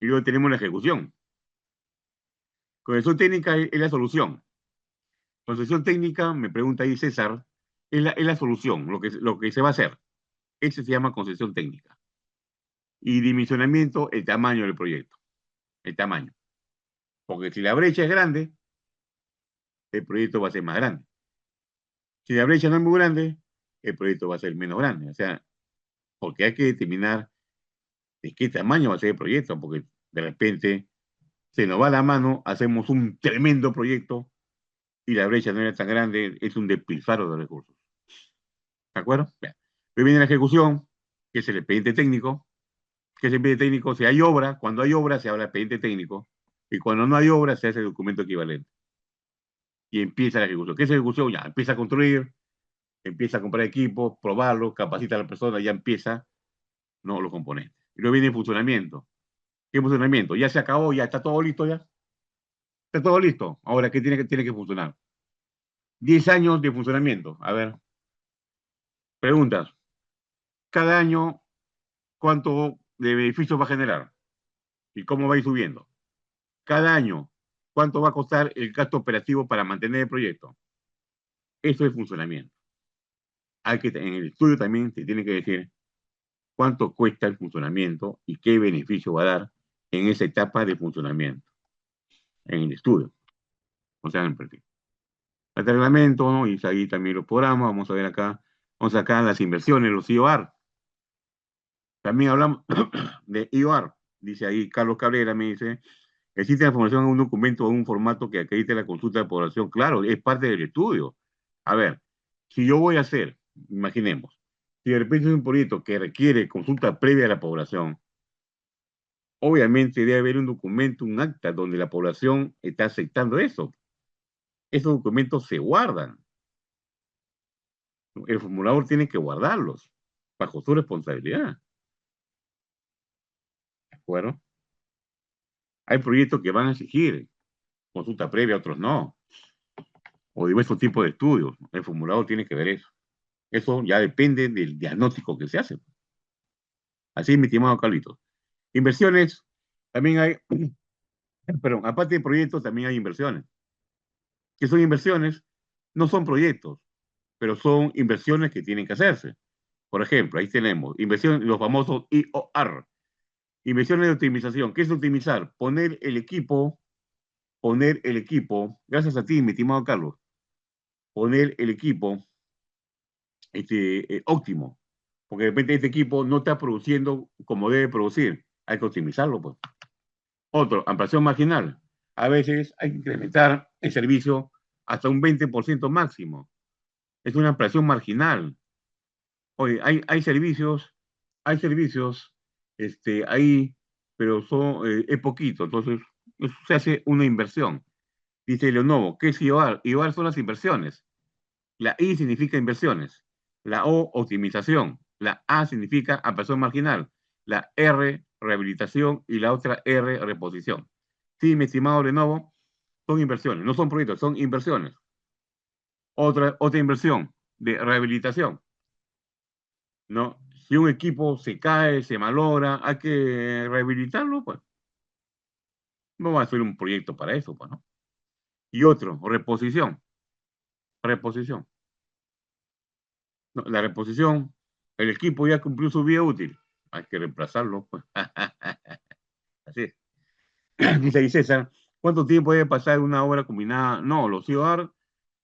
Y luego tenemos la ejecución. Concesión técnica es la solución. Concesión técnica, me pregunta ahí César, es la solución, lo que se va a hacer. Ese se llama concesión técnica. Y dimensionamiento, el tamaño del proyecto. El tamaño. Porque si la brecha es grande, el proyecto va a ser más grande. Si la brecha no es muy grande, el proyecto va a ser menos grande. O sea, porque hay que determinar de qué tamaño va a ser el proyecto, porque de repente se nos va la mano, hacemos un tremendo proyecto y la brecha no era tan grande, es un despilfarro de recursos. ¿De acuerdo? Bien. Luego viene la ejecución, que es el expediente técnico. ¿Qué es el expediente técnico? Si hay obra, cuando hay obra se habla de expediente técnico, y cuando no hay obra se hace el documento equivalente. Y empieza la ejecución. ¿Qué es la ejecución? Ya, empieza a construir, empieza a comprar equipos, probarlo, capacita a la persona, ya empieza, no, los componentes. Y luego viene el funcionamiento. ¿Qué funcionamiento? Ya se acabó, ya está todo listo ya. Está todo listo. Ahora, ¿qué tiene que funcionar? 10 años de funcionamiento. A ver, preguntas. Cada año, ¿cuánto de beneficios va a generar? ¿Y cómo va a ir subiendo? Cada año, ¿cuánto va a costar el gasto operativo para mantener el proyecto? Eso es funcionamiento. En el estudio también se tiene que decir cuánto cuesta el funcionamiento y qué beneficio va a dar en esa etapa de funcionamiento, en el estudio, o sea, en el perfil. El reglamento, ¿no? Y ahí también los programas, vamos a ver acá, vamos acá las inversiones, los IOR. También hablamos de IOR, dice ahí Carlos Cabrera, me dice, existe la información en un documento o un formato que acredite la consulta de población. Claro, es parte del estudio. A ver, si yo voy a hacer, imaginemos, si de repente es un proyecto que requiere consulta previa a la población, obviamente debe haber un documento, un acta, donde la población está aceptando eso. Esos documentos se guardan. El formulador tiene que guardarlos bajo su responsabilidad. ¿De acuerdo? Hay proyectos que van a exigir consulta previa, otros no. O diversos tipos de estudios. El formulador tiene que ver eso. Eso ya depende del diagnóstico que se hace. Así, mi estimado Carlitos. Inversiones, también hay, perdón, aparte de proyectos, también hay inversiones. ¿Qué son inversiones? No son proyectos, pero son inversiones que tienen que hacerse. Por ejemplo, ahí tenemos inversión, los famosos IOR, inversiones de optimización. ¿Qué es optimizar? Poner el equipo, gracias a ti, mi estimado Carlos, poner el equipo óptimo, porque de repente este equipo no está produciendo como debe producir, hay que optimizarlo, pues. Otro, ampliación marginal. A veces hay que incrementar el servicio hasta un 20% máximo. Es una ampliación marginal. Oye, hay servicios, ahí, pero es poquito, entonces eso se hace una inversión. Dice Leonovo, ¿qué es IOR? IOR son las inversiones. La I significa inversiones, la O, optimización, la A significa ampliación marginal, la R, rehabilitación y la otra R, reposición. Sí, mi estimado Lenovo, son inversiones, no son proyectos, son inversiones. Otra inversión de rehabilitación, ¿no? Si un equipo se cae, se malogra, hay que rehabilitarlo, pues no va a ser un proyecto para eso, pues, ¿no? Y otro, reposición. No, la reposición El equipo ya cumplió su vida útil. Hay que reemplazarlo. Así es. Dice ahí César, ¿cuánto tiempo debe pasar una obra combinada? No, los CIOR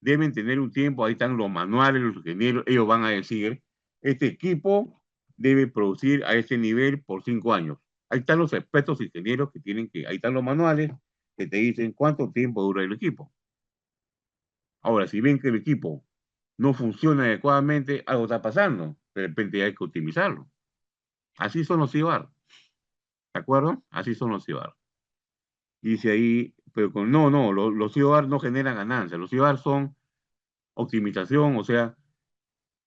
deben tener un tiempo, ahí están los manuales, los ingenieros, ellos van a decir, este equipo debe producir a ese nivel por 5 años. Ahí están los expertos ingenieros que tienen que, ahí están los manuales que te dicen cuánto tiempo dura el equipo. Ahora, si ven que el equipo no funciona adecuadamente, algo está pasando. De repente hay que optimizarlo. Así son los CIOR. ¿De acuerdo? Así son los CIOR. Dice ahí, pero no, los CIOR no generan ganancias. Los CIOR son optimización, o sea,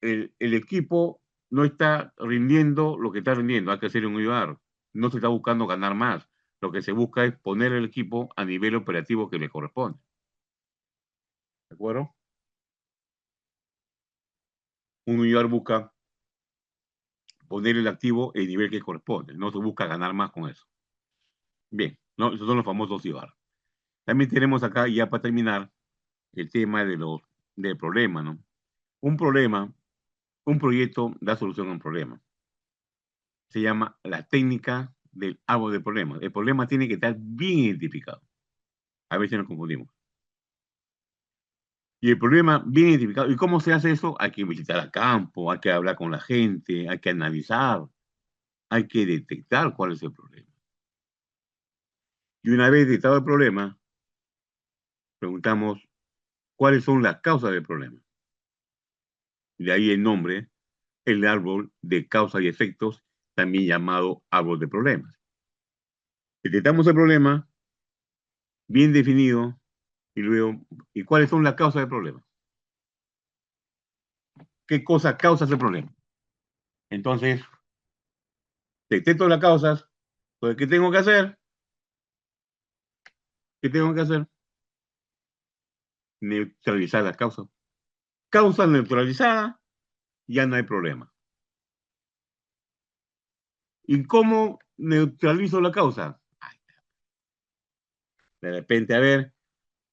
el equipo no está rindiendo lo que está rindiendo. Hay que hacer un IOR. No se está buscando ganar más. Lo que se busca es poner el equipo a nivel operativo que le corresponde. ¿De acuerdo? Un IOR busca poner el activo en el nivel que corresponde. No se busca ganar más con eso. Bien, ¿no? Esos son los famosos IOR. También tenemos acá, ya para terminar, el tema del problema, ¿no? Un problema, un proyecto da solución a un problema. Se llama la técnica del árbol de problemas. El problema tiene que estar bien identificado. A veces nos confundimos. Y el problema bien identificado. ¿Y cómo se hace eso? Hay que visitar a campo, hay que hablar con la gente, hay que analizar, hay que detectar cuál es el problema. Y una vez detectado el problema, preguntamos cuáles son las causas del problema. De ahí el nombre, el árbol de causas y efectos, también llamado árbol de problemas. Detectamos el problema, bien definido, y luego, ¿y cuáles son las causas del problema? ¿Qué cosa causa ese problema? Entonces, detecto las causas, pues, ¿qué tengo que hacer? ¿Qué tengo que hacer? Neutralizar las causas. Causa neutralizada, ya no hay problema. ¿Y cómo neutralizo la causa? De repente, a ver,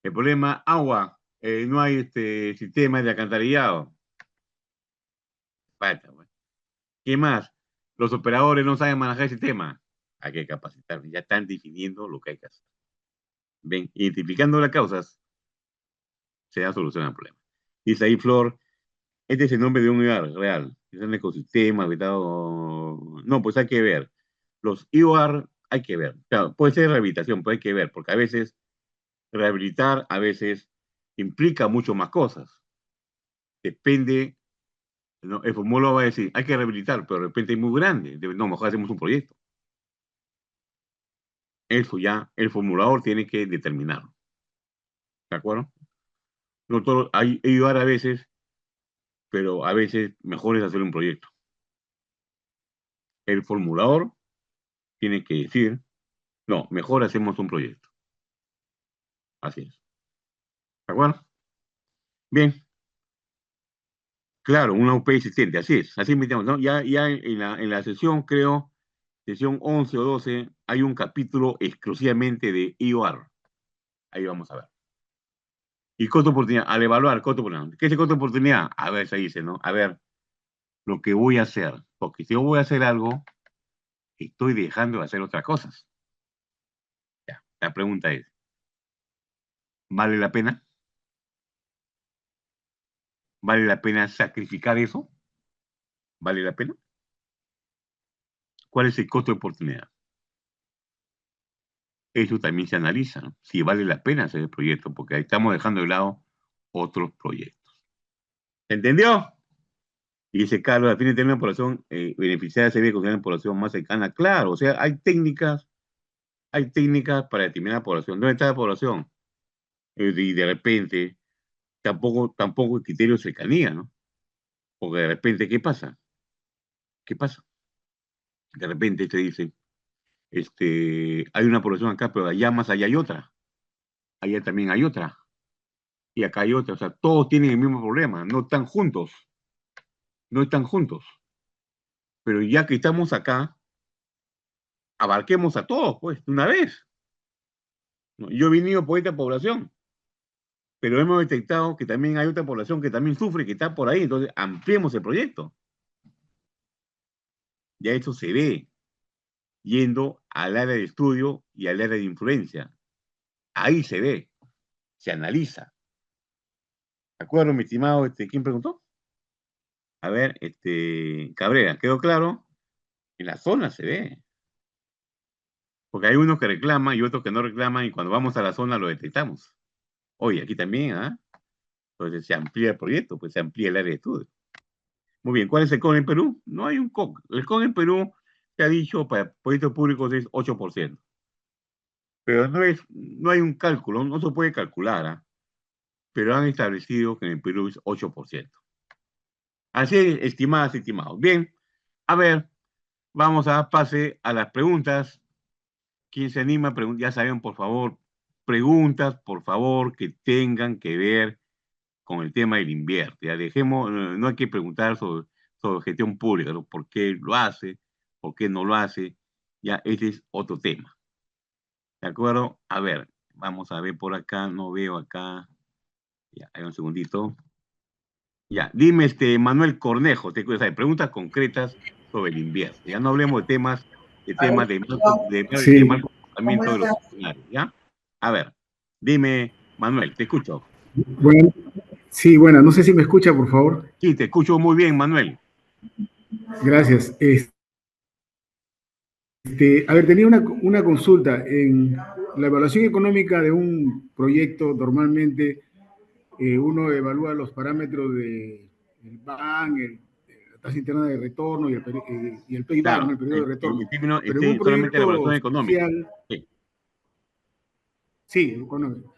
el problema, agua, no hay sistema de alcantarillado. Falta, bueno. ¿Qué más? Los operadores no saben manejar el sistema. Hay que capacitar, ya están definiendo lo que hay que hacer. Ven, identificando las causas, se da solución al problema. Dice ahí Flor, este es el nombre de un lugar real. Es un ecosistema habitado. No, pues hay que ver. Los IOR hay que ver. Claro, puede ser rehabilitación, pero hay que ver, porque a veces rehabilitar a veces implica mucho más cosas. Depende, ¿no? El formólogo va a decir, hay que rehabilitar, pero de repente es muy grande. No, mejor hacemos un proyecto. Eso ya el formulador tiene que determinarlo. ¿De acuerdo? No todo, hay IOR a veces, pero a veces mejor es hacer un proyecto. El formulador tiene que decir, no, mejor hacemos un proyecto. Así es. ¿De acuerdo? Bien. Claro, una UP existente, así es. Así metemos, ¿no? Ya en la sesión, creo, sesión 11 o 12, hay un capítulo exclusivamente de IOR. Ahí vamos a ver. Y costo de oportunidad, al evaluar costo de oportunidad. ¿Qué es el costo de oportunidad? A ver, se dice, ¿no? A ver, lo que voy a hacer. Porque si yo voy a hacer algo, estoy dejando de hacer otras cosas. Ya, la pregunta es, ¿vale la pena? ¿Vale la pena sacrificar eso? ¿Vale la pena? ¿Cuál es el costo de oportunidad? Eso también se analiza, ¿no? Si vale la pena hacer el proyecto, porque ahí estamos dejando de lado otros proyectos. ¿Se entendió? Y dice Carlos, a fin de tener una población beneficiada se debe considerar una población más cercana. Claro, o sea, hay técnicas para determinar la población. ¿Dónde está la población? Y de repente, tampoco el criterio de cercanía, ¿no? Porque de repente, ¿qué pasa? ¿Qué pasa? De repente te dice, hay una población acá, pero allá más allá hay otra. Allá también hay otra. Y acá hay otra. O sea, todos tienen el mismo problema. No están juntos. No están juntos. Pero ya que estamos acá, abarquemos a todos, pues, de una vez. ¿No? Yo he venido por esta población, pero hemos detectado que también hay otra población que también sufre, que está por ahí. Entonces, ampliemos el proyecto. Ya eso se ve yendo al área de estudio y al área de influencia. Ahí se ve, se analiza. ¿De acuerdo, mi estimado? ¿Quién preguntó? A ver, Cabrera, ¿quedó claro? En la zona se ve. Porque hay unos que reclaman y otros que no reclaman, y cuando vamos a la zona lo detectamos. Oye, aquí también, ¿ah? Entonces se amplía el proyecto, pues se amplía el área de estudio. Muy bien, ¿cuál es el CON en Perú? No hay un CON. El CON en Perú se ha dicho para proyectos públicos es 8%. Pero no hay un cálculo, no se puede calcular, ¿ah? Pero han establecido que en el Perú es 8%. Así es, estimadas, estimados. Bien, a ver, vamos a dar pase a las preguntas. ¿Quién se anima? Ya saben, por favor, preguntas, por favor, que tengan que ver con el tema del invierte. Ya dejemos, no hay que preguntar sobre gestión pública, ¿no? ¿Por qué lo hace? ¿Por qué no lo hace? Ya, ese es otro tema. ¿De acuerdo? A ver, vamos a ver por acá, no veo acá. Ya, hay un segundito. Ya, dime, Manuel Cornejo, preguntas concretas sobre el invierte. Ya no hablemos de Sí, mal comportamiento de los funcionarios, ¿ya? A ver, dime, Manuel, te escucho. bueno, sí, bueno, no sé si me escucha, por favor. Sí, te escucho muy bien, Manuel. Gracias. A ver, tenía una consulta. En la evaluación económica de un proyecto, normalmente uno evalúa los parámetros del BAN, la tasa interna de retorno y el payback, ¿no? Claro, El periodo de retorno. en términos, Pero en un solamente la proyecto evaluación económica. social, Sí, sí, económico.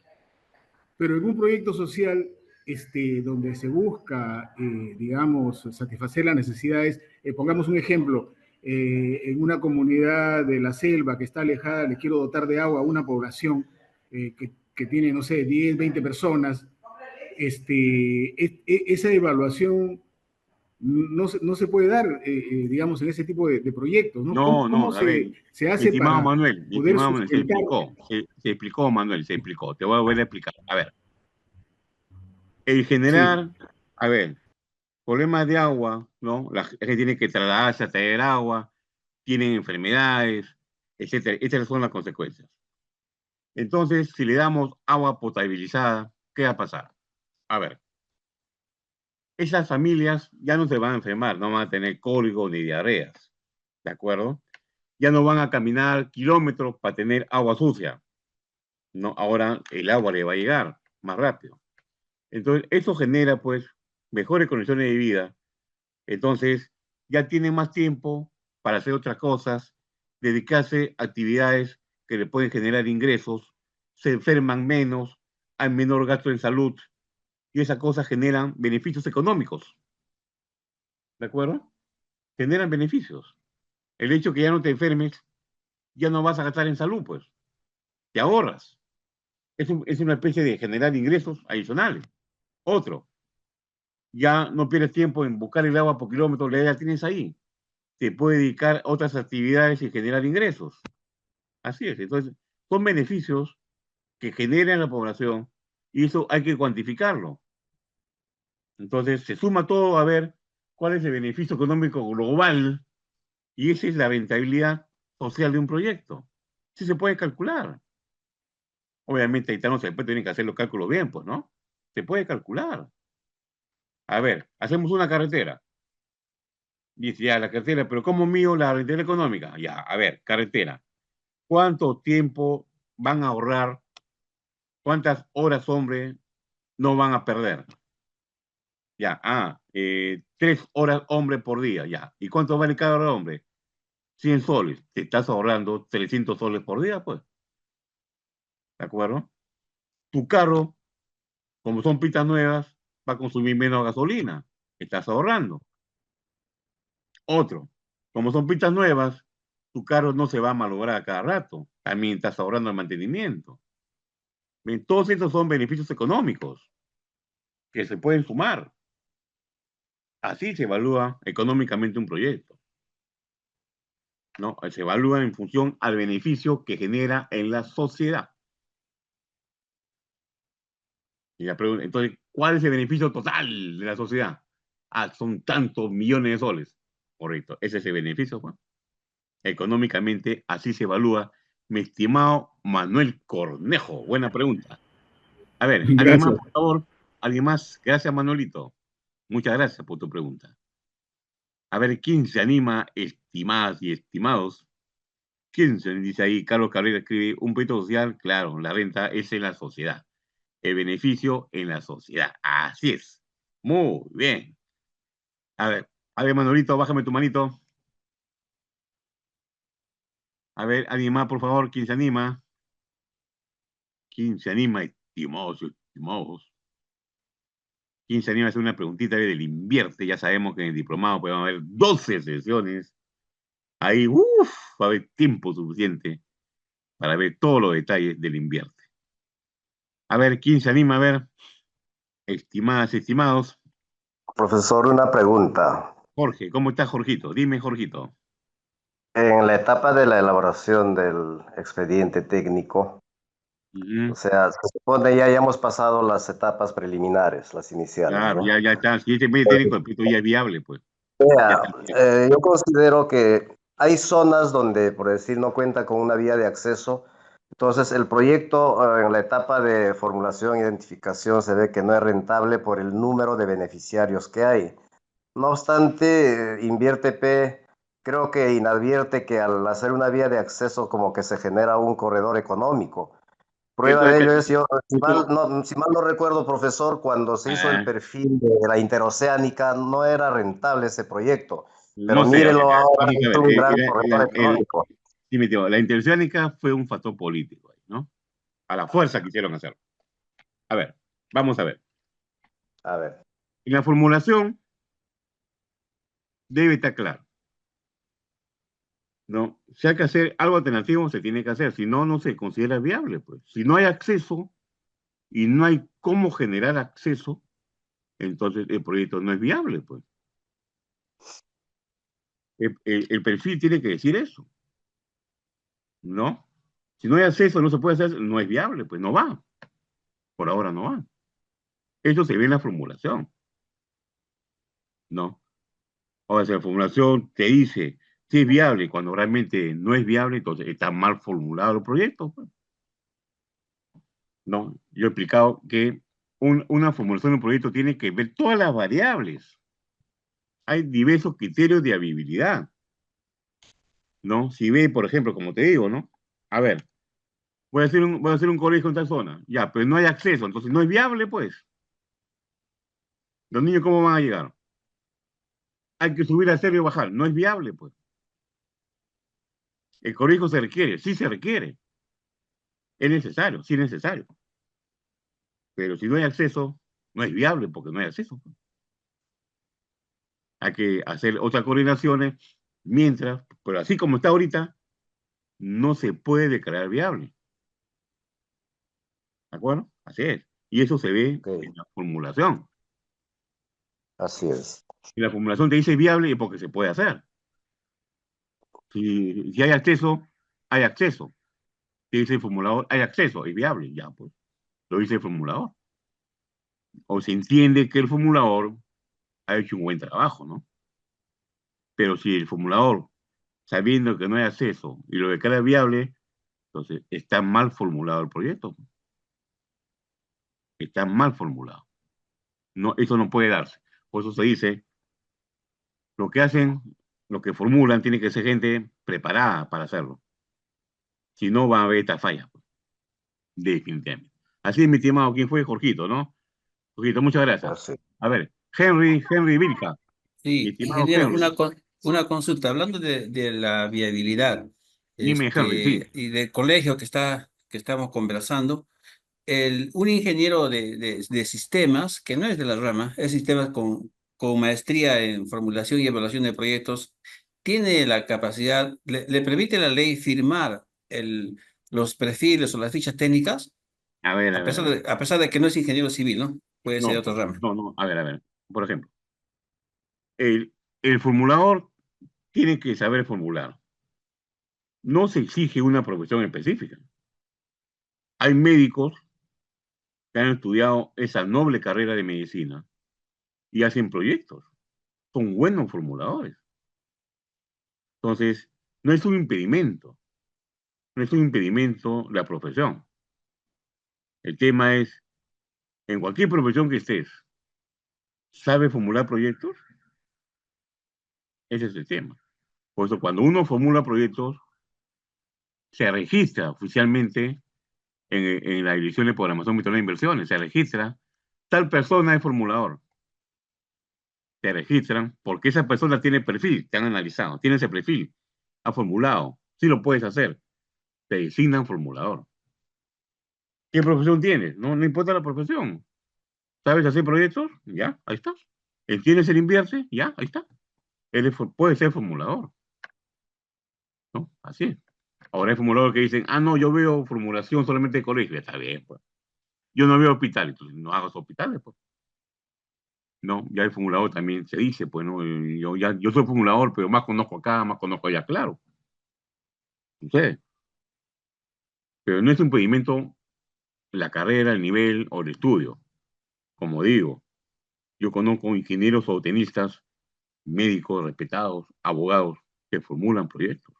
Pero en un proyecto social donde se busca, digamos, satisfacer las necesidades, pongamos un ejemplo, en una comunidad de la selva que está alejada, le quiero dotar de agua a una población que tiene, no sé, 10, 20 personas, esa evaluación no se puede dar, digamos, en ese tipo de proyectos, ¿no? ¿Cómo, no, cómo a ver, se hace para Mi poder estimado Manuel, sustentar? se explicó, Manuel, se explicó. Te voy a volver a explicar. A ver, el Sí, generar, a ver, problemas de agua, ¿no? La gente tiene que trasladarse a traer agua, tienen enfermedades, etcétera. Estas son las consecuencias. Entonces, si le damos agua potabilizada, ¿qué va a pasar? A ver, esas familias ya no se van a enfermar, no van a tener cólico ni diarreas, ¿de acuerdo? Ya no van a caminar kilómetros para tener agua sucia, ¿no? Ahora el agua le va a llegar más rápido. Entonces, eso genera, pues, mejores condiciones de vida. Entonces, ya tienen más tiempo para hacer otras cosas, dedicarse a actividades que le pueden generar ingresos, se enferman menos, hay menor gasto en salud, y esas cosas generan beneficios económicos, ¿de acuerdo? Generan beneficios. El hecho que ya no te enfermes, ya no vas a gastar en salud, pues, te ahorras. Es una especie de generar ingresos adicionales. Otro, ya no pierdes tiempo en buscar el agua por kilómetro, la ya tienes ahí. Te puede dedicar a otras actividades y generar ingresos. Así es. Entonces, son beneficios que generan la población y eso hay que cuantificarlo. Entonces, se suma todo a ver cuál es el beneficio económico global y esa es la rentabilidad social de un proyecto. Sí se puede calcular. Obviamente, después tienen que hacer los cálculos bien, pues, ¿no? Se puede calcular. A ver, hacemos una carretera. Dice, ya, la carretera, pero ¿cómo mío la rentabilidad económica? Ya, a ver, carretera. ¿Cuánto tiempo van a ahorrar? ¿Cuántas horas, hombre, no van a perder? Ya, 3 horas, hombre, por día, ya. ¿Y cuánto vale cada hora, hombre? 100 soles. Te estás ahorrando 300 soles por día, pues. ¿De acuerdo? Tu carro, como son pistas nuevas, va a consumir menos gasolina. Estás ahorrando. Otro, como son pistas nuevas, tu carro no se va a malograr a cada rato. También estás ahorrando el mantenimiento. Bien, todos estos son beneficios económicos que se pueden sumar. Así se evalúa económicamente un proyecto, ¿no? Se evalúa en función al beneficio que genera en la sociedad. Y la pregunta, entonces, ¿cuál es el beneficio total de la sociedad? Son tantos millones de soles. Correcto. Ese es el beneficio, Juan. Económicamente, así se evalúa. Mi estimado Manuel Cornejo, buena pregunta. A ver, ¿alguien más, Gracias. por favor? ¿Alguien más? Gracias, Manuelito. Muchas gracias por tu pregunta. A ver, ¿quién se anima, estimadas y estimados? ¿Quién se dice ahí? Carlos Carrera escribe, un proyecto social, claro, la renta es en la sociedad. El beneficio en la sociedad. Así es. Muy bien. A ver, Manuelito, bájame tu manito. A ver, alguien más, por favor, ¿quién se anima? ¿Quién se anima, estimados, estimados? ¿Quién se anima a hacer una preguntita del invierte? Ya sabemos que en el diplomado pueden haber 12 sesiones. Ahí, uff, va a haber tiempo suficiente para ver todos los detalles del invierte. A ver, ¿quién se anima a ver? Estimadas, estimados. Profesor, una pregunta. Jorge, ¿cómo estás, Jorgito? Dime, Jorgito. En la etapa de la elaboración del expediente técnico, o sea, se supone ya hayamos pasado las etapas preliminares, las iniciales, Claro, ¿no? ya está. Si este medio técnico, el proyecto ya es viable, pues. Ya Vea, está. yo considero que hay zonas donde, por decir, no cuenta con una vía de acceso. Entonces, el proyecto en la etapa de formulación e identificación se ve que no es rentable por el número de beneficiarios que hay. No obstante, Invierte P creo que inadvierte que al hacer una vía de acceso como que se genera un corredor económico. Prueba de ello es, yo, Esto, si mal no recuerdo, profesor, cuando se hizo el ah, perfil de la interoceánica, no era rentable ese proyecto, pero no sé, a ver, mírelo ahora, vamos a es ver. un gran corredor económico. Sí, la interoceánica fue un factor político, ¿no? A la fuerza quisieron hacerlo. A ver, vamos a ver. A ver, En la formulación debe estar claro, ¿no? Si hay que hacer algo alternativo, se tiene que hacer. Si no, no se considera viable, pues. Si no hay acceso y no hay cómo generar acceso, entonces el proyecto no es viable, pues. El perfil tiene que decir eso, ¿no? Si no hay acceso, no se puede hacer, no es viable, pues no va. Por ahora no va. Eso se ve en la formulación, ¿no? Ahora, si la formulación te dice si es viable cuando realmente no es viable, entonces está mal formulado el proyecto, pues. No, yo he explicado que una formulación de un proyecto tiene que ver todas las variables. Hay diversos criterios de viabilidad, ¿no? Si ve, por ejemplo, como te digo, ¿no? A ver, voy a hacer un colegio en tal zona, ya, pero no hay acceso, entonces no es viable, pues. Los niños, ¿cómo van a llegar? Hay que subir al cerro y bajar, no es viable, pues. El colegio se requiere, sí se requiere, es necesario, sí es necesario. Pero si no hay acceso, no es viable porque no hay acceso. Hay que hacer otras coordinaciones mientras, pero así como está ahorita, no se puede declarar viable. ¿De acuerdo? Así es. Y eso se ve en ok, la formulación. así es. Si la formulación te dice viable es porque se puede hacer. Si hay acceso, hay acceso. Si dice el formulador, hay acceso, es viable. Ya, pues, lo dice el formulador. O se entiende que el formulador ha hecho un buen trabajo, ¿no? Pero si el formulador, sabiendo que no hay acceso y lo declara viable, entonces está mal formulado el proyecto. Está mal formulado. No, eso no puede darse. Por eso se dice, lo que hacen, lo que formulan, tiene que ser gente preparada para hacerlo. Si no, va a haber esta falla, pues, definitivamente. Así es, mi estimado, ¿quién fue? Jorgito, ¿no? Jorgito, muchas gracias. Así. A ver, Henry Vilca, mi Sí, estimado ingeniero, Henry. una consulta, hablando de la viabilidad, Dime, Henry, sí. y del colegio que estamos conversando, un ingeniero de sistemas, que no es de la rama, es sistemas con maestría en formulación y evaluación de proyectos, tiene la capacidad, le permite la ley firmar los perfiles o las fichas técnicas, A ver, a ver, a ver. a pesar de que no es ingeniero civil, ¿no? Puede ser de No, otra rama. no, a ver, a ver. Por ejemplo, el formulador tiene que saber formular. No se exige una profesión específica. Hay médicos que han estudiado esa noble carrera de medicina y hacen proyectos. Son buenos formuladores. Entonces, no es un impedimento, no es un impedimento la profesión. El tema es, en cualquier profesión que estés, ¿sabes formular proyectos? Ese es el tema. Por eso, cuando uno formula proyectos, se registra oficialmente en la Dirección de Programación Militar de Inversiones, se registra, tal persona es formulador. Se registran porque esa persona tiene perfil, te han analizado, tiene ese perfil, ha formulado, sí lo puedes hacer, te designan formulador. ¿Qué profesión tienes? No, no importa la profesión. ¿Sabes hacer proyectos? Ya, ahí está. ¿Entiendes el invierte? Ya, ahí está. Puede ser formulador, ¿no? Así es. Ahora hay formuladores que dicen, no, yo veo formulación solamente de colegio. Está bien, pues. Yo no veo hospitales, entonces no hagas hospitales, pues. No, ya el formulador también se dice, pues, ¿no? Yo soy formulador, pero más conozco acá, más conozco allá, claro. No sé. Pero no es un impedimento la carrera, el nivel o el estudio. Como digo, yo conozco ingenieros o tenistas, médicos respetados, abogados, que formulan proyectos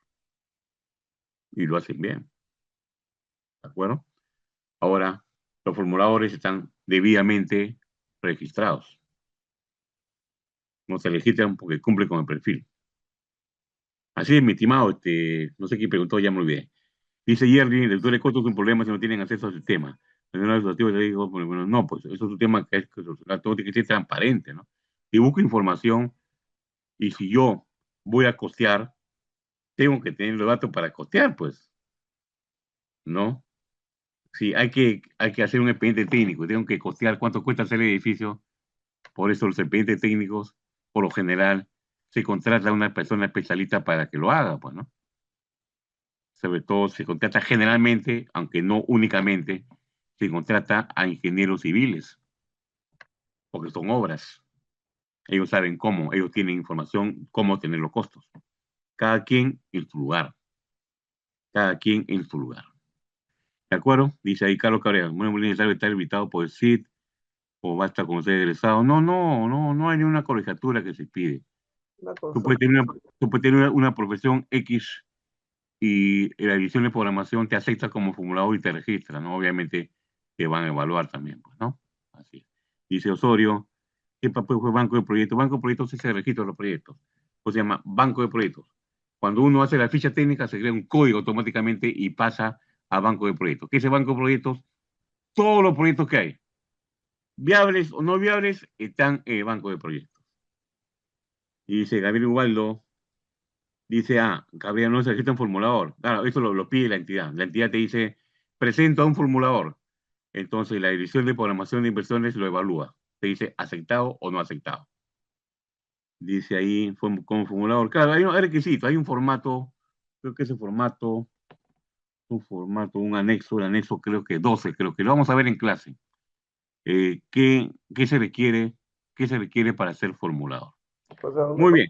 y lo hacen bien. ¿De acuerdo? Ahora, los formuladores están debidamente registrados. No se registran porque cumplen con el perfil. Así es, mi estimado, no sé quién preguntó, ya me olvidé. Dice Jerry, el lector de costos es un problema si no tienen acceso al sistema. Le digo, bueno, no, pues eso es un tema que todo tiene que ser transparente, ¿no? Si busco información y si yo voy a costear, tengo que tener los datos para costear, pues, ¿no? Sí, hay que hacer un expediente técnico, tengo que costear cuánto cuesta hacer el edificio, por eso los expedientes técnicos, por lo general, se contrata a una persona especialista para que lo haga, pues, ¿no? Sobre todo se contrata generalmente, aunque no únicamente, se contrata a ingenieros civiles, porque son obras. Ellos saben cómo, ellos tienen información, cómo tener los costos. Cada quien en su lugar. Cada quien en su lugar. ¿De acuerdo? Dice ahí Carlos Cabrera, muy necesario estar invitado por el CID o basta con ser egresado. No hay ninguna colegiatura que se pide. Una Tú cosa. puedes tener una profesión X y la división de programación te acepta como formulador y te registra, ¿no? Obviamente te van a evaluar también, pues, ¿no? Así es. Dice Osorio, ¿qué papel fue Banco de Proyectos? Banco de Proyectos es el registro de los proyectos. O se llama Banco de Proyectos. Cuando uno hace la ficha técnica, se crea un código automáticamente y pasa a Banco de Proyectos. ¿Qué es el Banco de Proyectos? Todos los proyectos que hay, viables o no viables, están en el Banco de Proyectos. Y dice Gabriel Ubaldo, dice, Gabriel, no se registra un formulador. Claro, eso lo pide la entidad. La entidad te dice, presento a un formulador. Entonces, la Dirección de Programación de Inversiones lo evalúa. Te dice, aceptado o no aceptado. Dice ahí, como formulador. Claro, hay un requisito, hay un formato, creo que ese formato, un anexo, el anexo creo que 12, creo que lo vamos a ver en clase. ¿Qué se requiere? ¿Qué se requiere para ser formulador? O sea, Muy bien.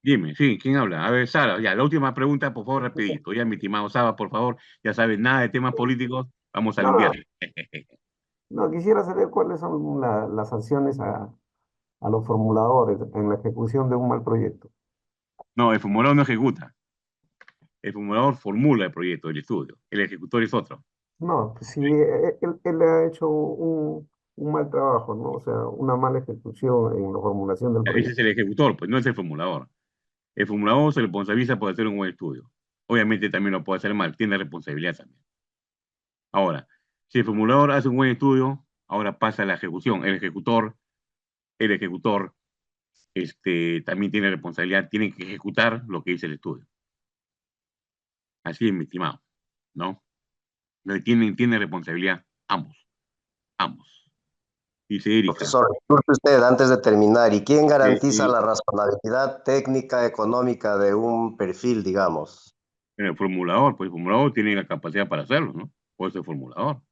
Dime, sí, ¿quién habla? A ver, Sara, ya, la última pregunta, por favor, rapidito. Ya, mi estimado Sara, por favor, ya sabes, nada de temas políticos, vamos a no, no, limpiar. no, quisiera saber cuáles son las sanciones a los formuladores en la ejecución de un mal proyecto. No, el formulador no ejecuta. El formulador formula el proyecto, el estudio. El ejecutor es otro. No, pues si él ha hecho un mal trabajo, ¿no? O sea, una mala ejecución en la formulación del Ese es proyecto. el ejecutor, pues no es el formulador. El formulador se responsabiliza por hacer un buen estudio. Obviamente también lo puede hacer mal, tiene responsabilidad también. Ahora, si el formulador hace un buen estudio, ahora pasa a la ejecución. El ejecutor también tiene responsabilidad, tiene que ejecutar lo que dice el estudio. Así es, mi estimado, ¿no? Tiene responsabilidad ambos, ambos. Dice Erika, Profesor, disculpe usted, antes de terminar, ¿y quién garantiza sí, la razonabilidad técnica, económica de un perfil, digamos? el formulador, pues el formulador tiene la capacidad para hacerlo, ¿no? Puede ser formulador.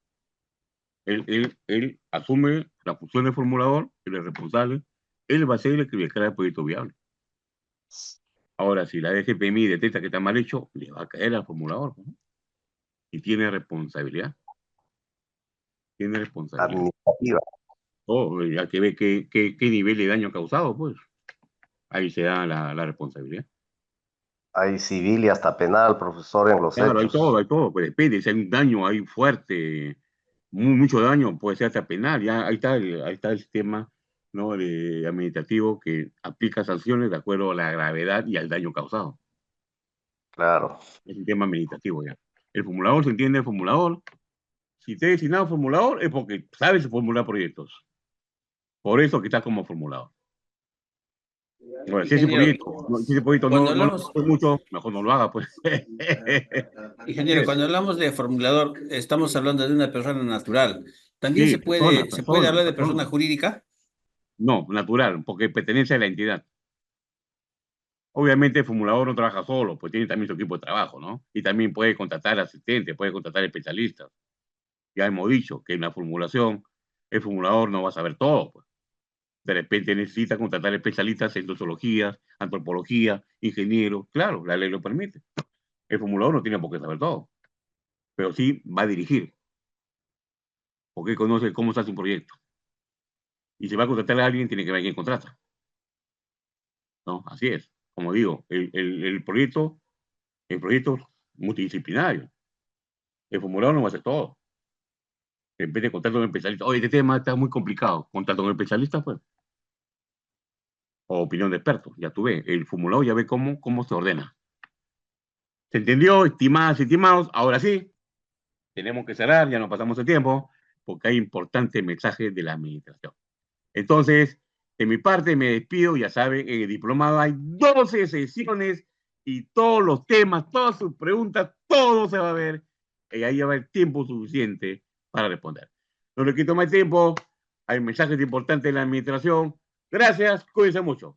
Él asume la función de formulador, él es responsable, él va a ser el que declara el proyecto viable. Ahora, si la DGPMI detecta que está mal hecho, le va a caer al formulador, ¿no? Y tiene responsabilidad. Tiene responsabilidad. Administrativa. Ya que ve qué nivel de daño ha causado, pues ahí se da la responsabilidad. Hay civil y hasta penal, profesor, en los Claro, hechos. hay todo, pues depende, si hay un daño ahí fuerte, mucho daño, puede ser hasta penal, ya ahí está el sistema, ¿no? De administrativo que aplica sanciones de acuerdo a la gravedad y al daño causado. Claro. Es un tema administrativo ya. El formulador se entiende el formulador. Si te he designado formulador es porque sabes formular proyectos. Por eso que está como formulador. Bueno, si ese Ingeniero, proyecto, si ese proyecto cuando no lo hablamos, hace mucho, mejor no lo haga, pues. ingeniero, cuando hablamos de formulador, estamos hablando de una persona natural. ¿También Sí, persona, se puede persona, hablar de persona persona. jurídica? No, natural, porque pertenece a la entidad. Obviamente el formulador no trabaja solo, pues tiene también su equipo de trabajo, ¿no? Y también puede contratar asistentes, puede contratar especialistas. Ya hemos dicho que en la formulación el formulador no va a saber todo, pues. De repente necesita contratar especialistas en sociología, antropología, ingenieros. Claro, la ley lo permite. El formulador no tiene por qué saber todo, pero sí va a dirigir, porque conoce cómo se hace un proyecto. Y si va a contratar a alguien, tiene que ver a quién contrata, ¿no? Así es. Como digo, el proyecto multidisciplinario. El formulador no va a hacer todo. En vez de contratar a un especialista, oye, este tema está muy complicado, contrata a un especialista, pues, o opinión de expertos, ya tú ves, el formulador ya ve cómo se ordena. ¿Se entendió, estimadas y estimados? Ahora sí, tenemos que cerrar, ya nos pasamos el tiempo, porque hay importantes mensajes de la administración. Entonces, de mi parte me despido, ya saben, en el diplomado hay 12 sesiones y todos los temas, todas sus preguntas, todo se va a ver, y ahí va a haber tiempo suficiente para responder. No le quito más tiempo, hay mensajes importantes de la administración. Gracias, cuídense mucho.